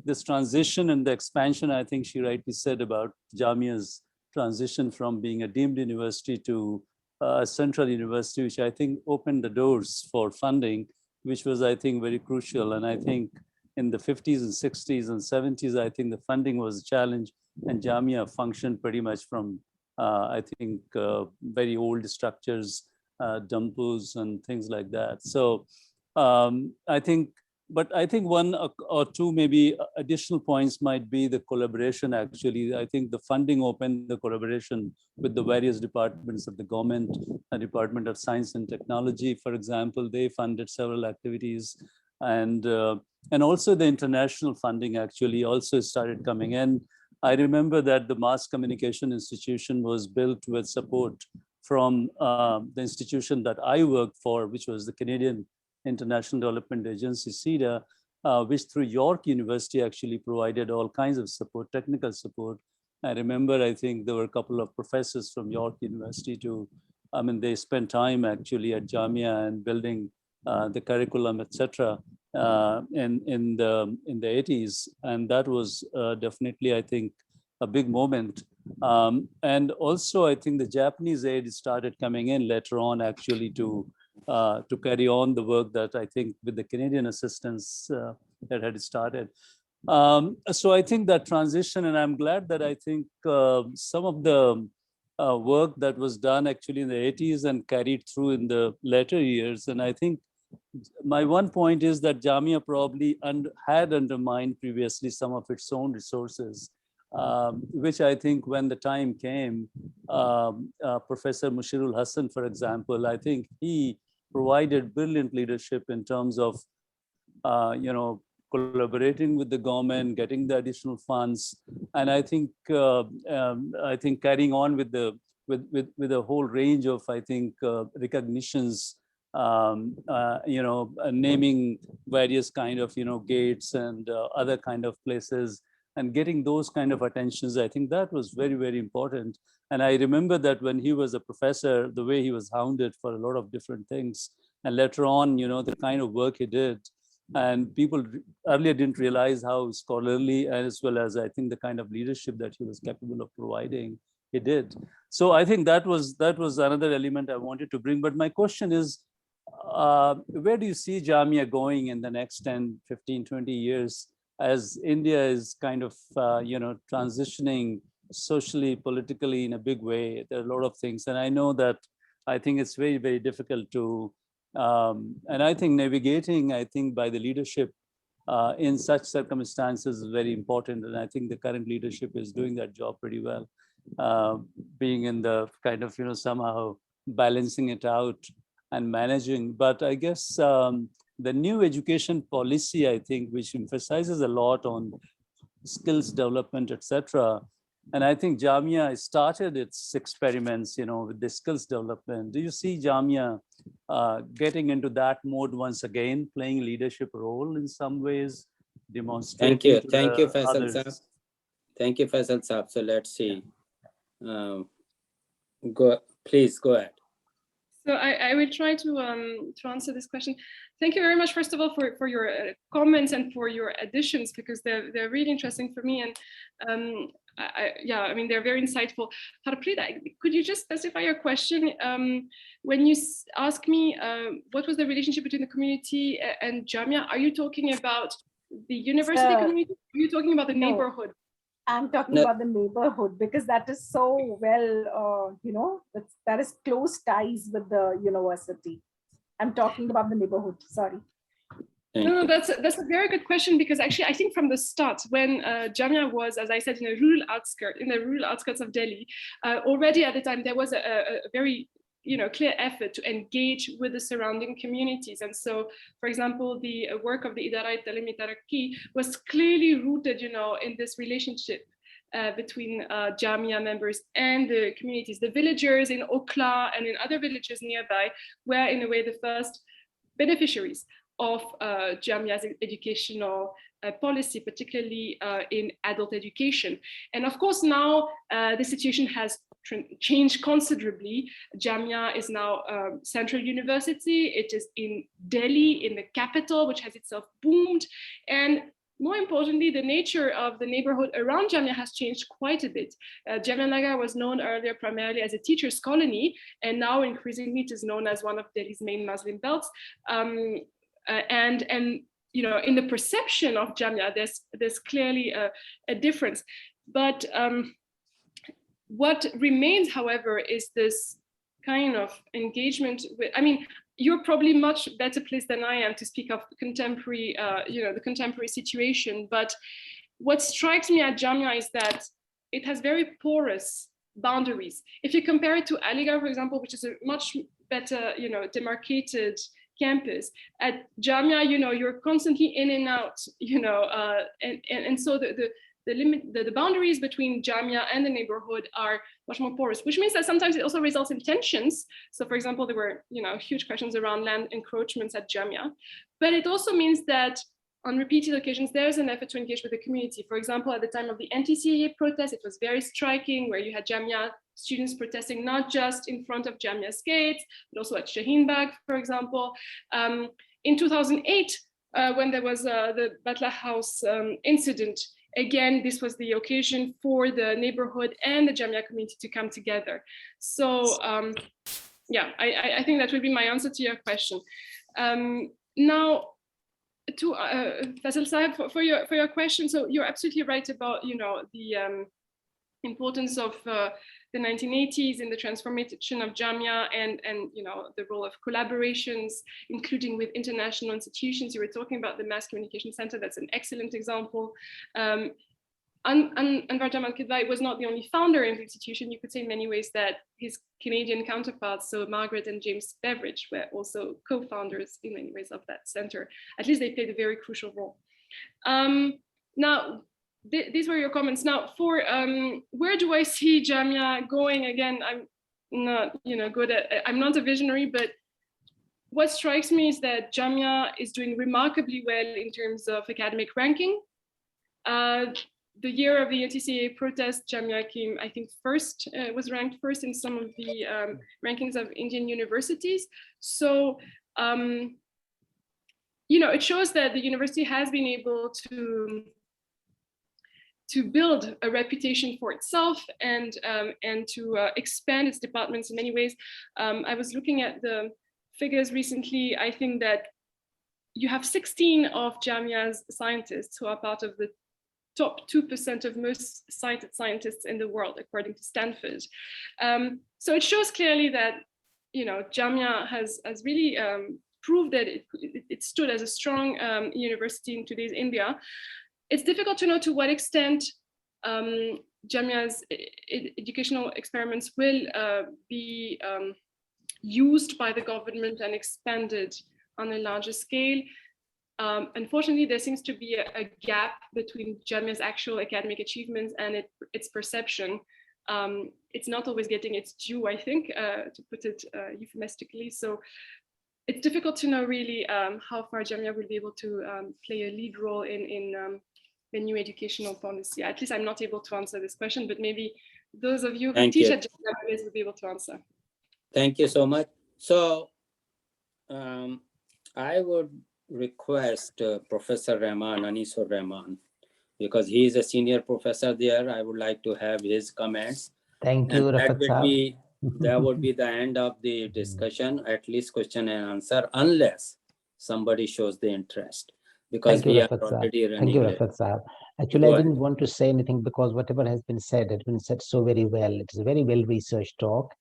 this transition and the expansion, I think she rightly said about Jamia's transition from being a deemed university to a central university, which I think opened the doors for funding, which was, I think, very crucial. And I think in the 50s and 60s and 70s, I think the funding was a challenge, and Jamia functioned pretty much from, I think, very old structures, dumpus and things like that. So I think one or two maybe additional points might be the collaboration. Actually, I think the funding opened the collaboration with the various departments of the government. The Department of Science and Technology, for example, they funded several activities. And also the international funding actually also started coming in. I remember that the Mass Communication Institution was built with support from the institution that I worked for, which was the Canadian International Development Agency, CIDA, which through York University actually provided all kinds of support, technical support. I remember, I think there were a couple of professors from York University they spent time actually at Jamia and building the curriculum, etc. In the 80s, and that was definitely, I think, a big moment. And also, I think the Japanese aid started coming in later on, actually, to carry on the work that I think with the Canadian assistance that had started. So I think that transition, and I'm glad that I think some of the work that was done actually in the 80s and carried through in the later years, and I think my one point is that Jamia probably had undermined previously some of its own resources, which I think when the time came, Professor Mushirul Hassan, for example, I think he provided brilliant leadership in terms of, collaborating with the government, getting the additional funds, and I think carrying on with a whole range of, I think, recognitions. Naming various kind of, gates and other kind of places, and getting those kind of attentions. I think that was very, very important. And I remember that when he was a professor, the way he was hounded for a lot of different things. And later on, the kind of work he did. And people earlier didn't realize how scholarly, as well as, I think, the kind of leadership that he was capable of providing, he did. So I think that was another element I wanted to bring. But my question is, where do you see Jamia going in the next 10, 15, 20 years as India is kind of, transitioning socially, politically in a big way? There are a lot of things. And I know that I think it's very, very difficult to, and I think navigating, by the leadership in such circumstances is very important. And I think the current leadership is doing that job pretty well, being in the kind of, somehow balancing it out and managing. But I guess the new education policy, I think, which emphasizes a lot on skills development, etc. And I think Jamia started its experiments, with the skills development. Do you see Jamia getting into that mode once again, playing leadership role in some ways, demonstrating? Thank you, Faisal Saab. Thank you, Faisal Saab. So let's see. Please go ahead. So I will try to answer this question. Thank you very much, first of all, for your comments and for your additions, because they're really interesting for me. And they're very insightful. Harpreet, could you just specify your question? When you ask me what was the relationship between the community and Jamia, are you talking about the university community? Or are you talking about the neighborhood? I'm talking about the neighborhood, because that is so well, that is close ties with the university. I'm talking about the neighborhood, sorry. No, that's a very good question, because actually I think from the start, when Jamia was, as I said, in the rural outskirts of Delhi, already at the time there was a very clear effort to engage with the surrounding communities. And so, for example, the work of the Idara Talimi Taraqi was clearly rooted, in this relationship between Jamia members and the communities. The villagers in Okla and in other villages nearby were, in a way, the first beneficiaries of Jamia's educational policy, particularly in adult education. And of course, now the situation has changed considerably. Jamia is now Central University. It is in Delhi, in the capital, which has itself boomed. And more importantly, the nature of the neighborhood around Jamia has changed quite a bit. Jamia Nagar was known earlier primarily as a teacher's colony, and now increasingly it is known as one of Delhi's main Muslim belts. And in the perception of Jamia, there's clearly a difference. But what remains, however, is this kind of engagement with, you're probably much better placed than I am to speak of contemporary, the contemporary situation. But what strikes me at Jamia is that it has very porous boundaries. If you compare it to Aligarh, for example, which is a much better, demarcated campus, at Jamia, you're constantly in and out, and so the boundaries between Jamia and the neighborhood are much more porous, which means that sometimes it also results in tensions. So, for example, there were huge questions around land encroachments at Jamia, but it also means that on repeated occasions there's an effort to engage with the community. For example, at the time of the anti-CAA protest, it was very striking, where you had Jamia students protesting not just in front of Jamia's gates, but also at Shaheen Bagh, for example. In 2008, when there was the Batla House incident, again, this was the occasion for the neighborhood and the Jamia community to come together. So I think that would be my answer to your question. Now, to Faisal Saab, for your question, so you're absolutely right about the importance of the 1980s in the transformation of Jamia and the role of collaborations, including with international institutions. You were talking about the Mass Communication Center. That's an excellent example. Anwar Jamal Kidwai was not the only founder in the institution. You could say in many ways that his Canadian counterparts, so Margaret and James Beveridge, were also co-founders in many ways of that center. At least they played a very crucial role. Now, these were your comments. Now, for where do I see Jamia going? Again, I'm not I'm not a visionary, but what strikes me is that Jamia is doing remarkably well in terms of academic ranking. The year of the anti-CAA protest, Jamia came, I think, first, was ranked first in some of the rankings of Indian universities. So, it shows that the university has been able to build a reputation for itself and to expand its departments in many ways. I was looking at the figures recently, I think that you have 16 of Jamia's scientists who are part of the top 2% of most cited scientists in the world, according to Stanford. So it shows clearly that, Jamia has really proved that it stood as a strong university in today's India. It's difficult to know to what extent Jamia's educational experiments will be used by the government and expanded on a larger scale. Unfortunately, there seems to be a gap between Jamia's actual academic achievements and its perception. It's not always getting its due, I think, to put it euphemistically. So it's difficult to know really how far Jamia will be able to play a lead role in the new educational policy. At least I'm not able to answer this question, but maybe those of you who teach at Jamia will be able to answer. Thank you so much. So I would request Professor Rahman, Anisur Rahman, because he is a senior professor there. I would like to have his comments. Thank you, Rafat. That would be the end of the discussion, at least question and answer, unless somebody shows the interest, because we are already running. Thank you, Rafat Sahab. Actually, I didn't want to say anything because whatever has been said has been said so very well. It is a very well-researched talk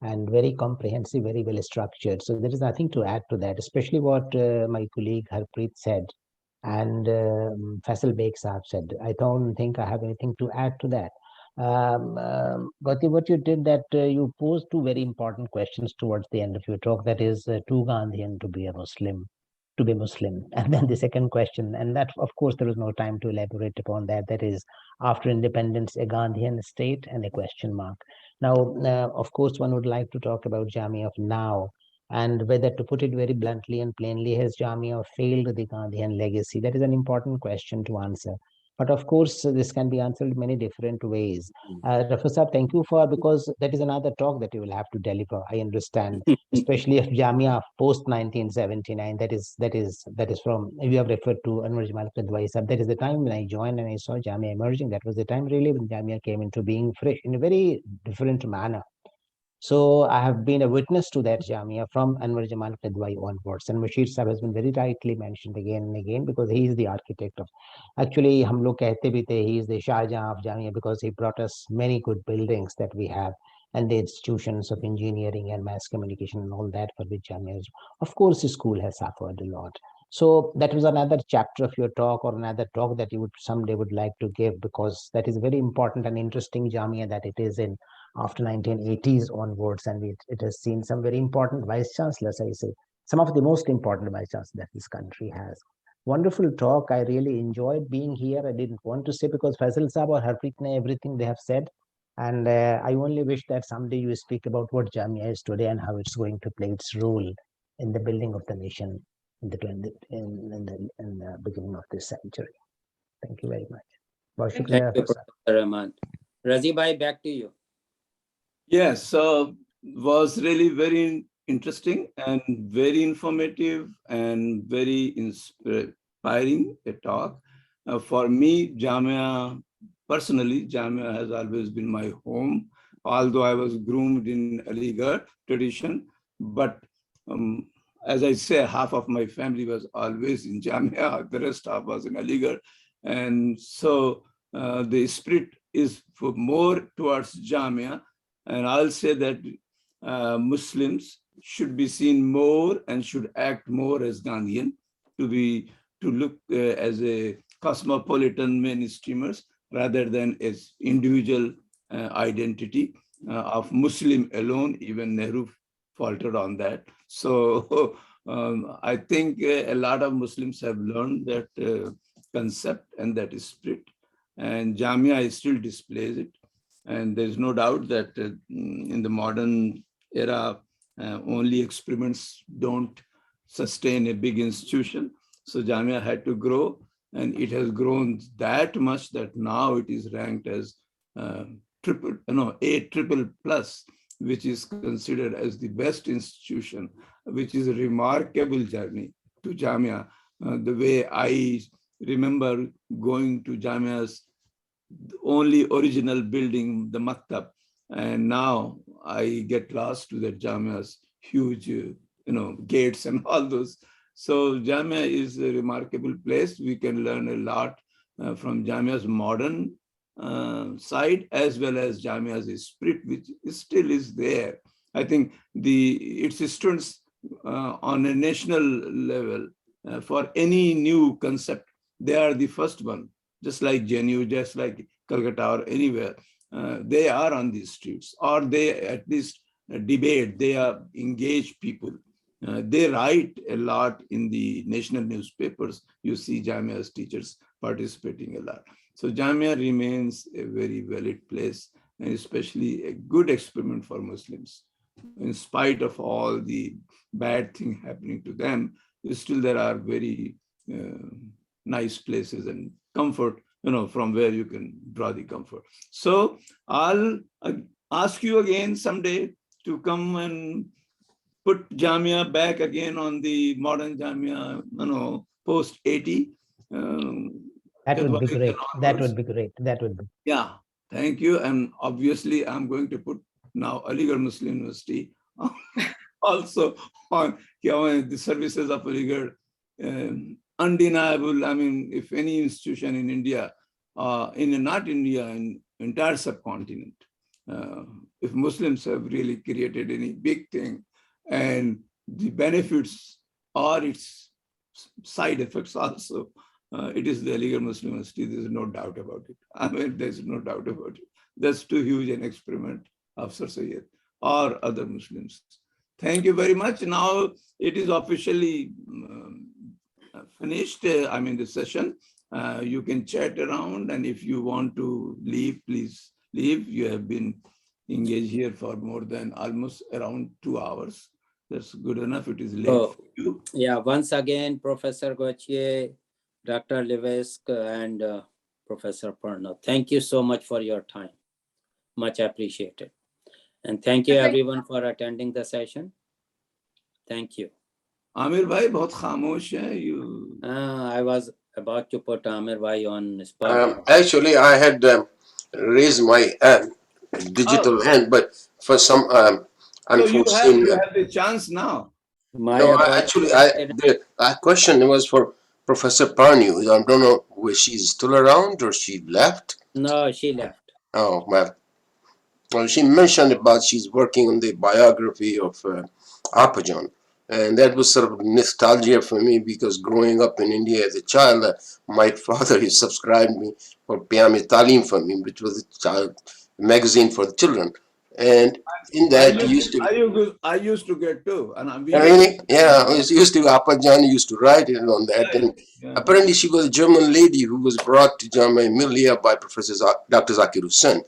and very comprehensive, very well structured. So there is nothing to add to that, especially what my colleague Harpreet said and Faisal Beg Sahab said. I don't think I have anything to add to that. Gauti, what you did that you posed two very important questions towards the end of your talk. That is, to Gandhian to be a Muslim, and then the second question, and that of course there was no time to elaborate upon that. That is, after independence, a Gandhian state and a question mark. Now, of course, one would like to talk about Jamia of now, and whether, to put it very bluntly and plainly, has Jamia failed the Gandhian legacy? That is an important question to answer. But of course, this can be answered in many different ways. Rafat, thank you because that is another talk that you will have to deliver. I understand, especially if Jamia post 1979. That is from, you have referred to Anwar Jamal Qadwai Sahab. That is the time when I joined and I saw Jamia emerging. That was the time really when Jamia came into being fresh in a very different manner. So I have been a witness to that Jamia from Anwar Jamal Qadwai onwards. And Bashir Sahab has been very rightly mentioned again and again because he is the architect of. Actually, hum log kehte bhi the, he is the Shah Jahan of Jamia because he brought us many good buildings that we have and the institutions of engineering and mass communication and all that for which Jamia is. Of course, the school has suffered a lot. So that was another chapter of your talk or another talk that you would someday would like to give, because that is very important and interesting Jamia that it is in after 1980s onwards, and it has seen some very important vice chancellors, I say, some of the most important vice chancellors that this country has. Wonderful talk. I really enjoyed being here. I didn't want to say because Faisal Sahab or Harpreet ne everything they have said. And I only wish that someday you speak about what Jamia is today and how it's going to play its role in the building of the nation in the beginning of this century. Thank you very much. Thank you, Professor Rahman. Razi Bhai, back to you. Yes, so was really very interesting and very informative and very inspiring a talk. For me, Jamia, personally, Jamia has always been my home, although I was groomed in Aligarh tradition. But as I say, half of my family was always in Jamia, the rest half was in Aligarh. And so the spirit is for more towards Jamia. And I'll say that Muslims should be seen more and should act more as Gandhian, to look as a cosmopolitan mainstreamers rather than as individual identity of Muslim alone. Even Nehru faltered on that. So I think a lot of Muslims have learned that concept and that spirit, and Jamia still displays it. And there's no doubt that in the modern era, only experiments don't sustain a big institution. So Jamia had to grow, and it has grown that much that now it is ranked as A triple plus, which is considered as the best institution, which is a remarkable journey to Jamia. The way I remember going to Jamia's only original building, the Maktab, and now I get lost to that Jamia's huge gates and all those. So Jamia is a remarkable place. We can learn a lot from Jamia's modern side, as well as Jamia's spirit, which still is there. I think its students on a national level, for any new concept, they are the first one, just like JNU, just like Calcutta or anywhere. They are on these streets, or they at least debate, they are engaged people. They write a lot in the national newspapers. You see Jamia's teachers participating a lot. So Jamia remains a very valid place, and especially a good experiment for Muslims. In spite of all the bad things happening to them, still there are very nice places and comfort, from where you can draw the comfort. So I'll ask you again someday to come and put Jamia back again on the modern Jamia, post 80. That would be great. That would be great. That would be. Yeah, thank you. And obviously, I'm going to put now Aligarh Muslim University also on the services of Aligarh. Undeniable. I mean, if any institution in India, not India, in entire subcontinent, if Muslims have really created any big thing, and the benefits or its side effects also, it is the Aligarh Muslim University. There's no doubt about it. I mean, there's no doubt about it. That's too huge an experiment of Sir Syed or other Muslims. Thank you very much. Now it is officially finished. The session. You can chat around, and if you want to leave, please leave. You have been engaged here for more than almost around 2 hours. That's good enough. It is late for you. Yeah, once again, Professor Gautier, Dr. Levesque, and Professor Ferno, thank you so much for your time. Much appreciated. And thank you everyone for attending the session. Thank you. Amir bhai, bahut khamosh hai. You. I was about to put Amir bhai on the spot. Actually, I had raised my digital hand, but for some unforeseen. So you have the chance now. The question was for Professor Parnu. I don't know whether she's still around or she left. No, she left. Oh, well, she mentioned about she's working on the biography of Apajan. And that was sort of nostalgia for me, because growing up in India as a child, my father he subscribed me for Piyam Talim for me, which was a child magazine for the children. And in that I used to get too. And really? Yeah, I used to, Apajan used to write it on that. And apparently she was a German lady who was brought to Jamia Millia by Dr. Zakir Hussain.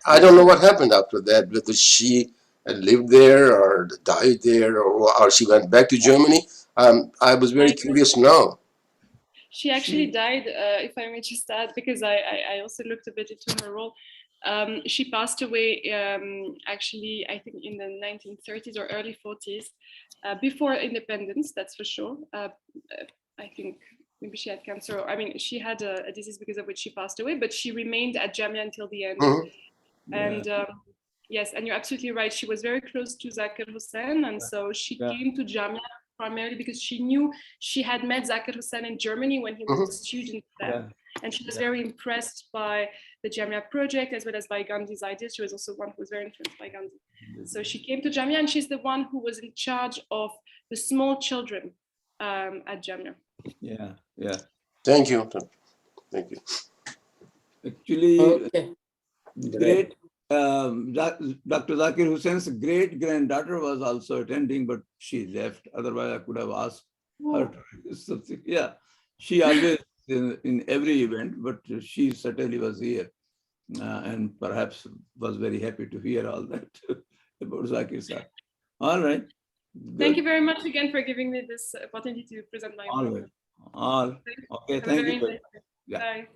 I don't know what happened after that, whether she lived there or died there, or she went back to Germany. I was very curious now. She actually died, if I may just add, because I also looked a bit into her role. She passed away actually, I think in the 1930s or early 40s, before independence, that's for sure. I think maybe she had cancer. I mean, she had a disease because of which she passed away, but she remained at Jamia until the end. And yes, and you're absolutely right. She was very close to Zakir Hussain, and so she came to Jamia primarily because she knew she had met Zakir Hussain in Germany when he was a student there. And she was very impressed by the Jamia project as well as by Gandhi's ideas. She was also one who was very influenced by Gandhi. So she came to Jamia, and she's the one who was in charge of the small children at Jamia. Yeah. Thank you. Actually, great. Dr. Zakir Hussain's great granddaughter was also attending, but she left. Otherwise, I could have asked her to do something. Yeah, she always in every event, but she certainly was here, and perhaps was very happy to hear all that about Zakir sir. All right. Good. Thank you very much again for giving me this opportunity to present my work. All right. Okay. Thank you. Bye.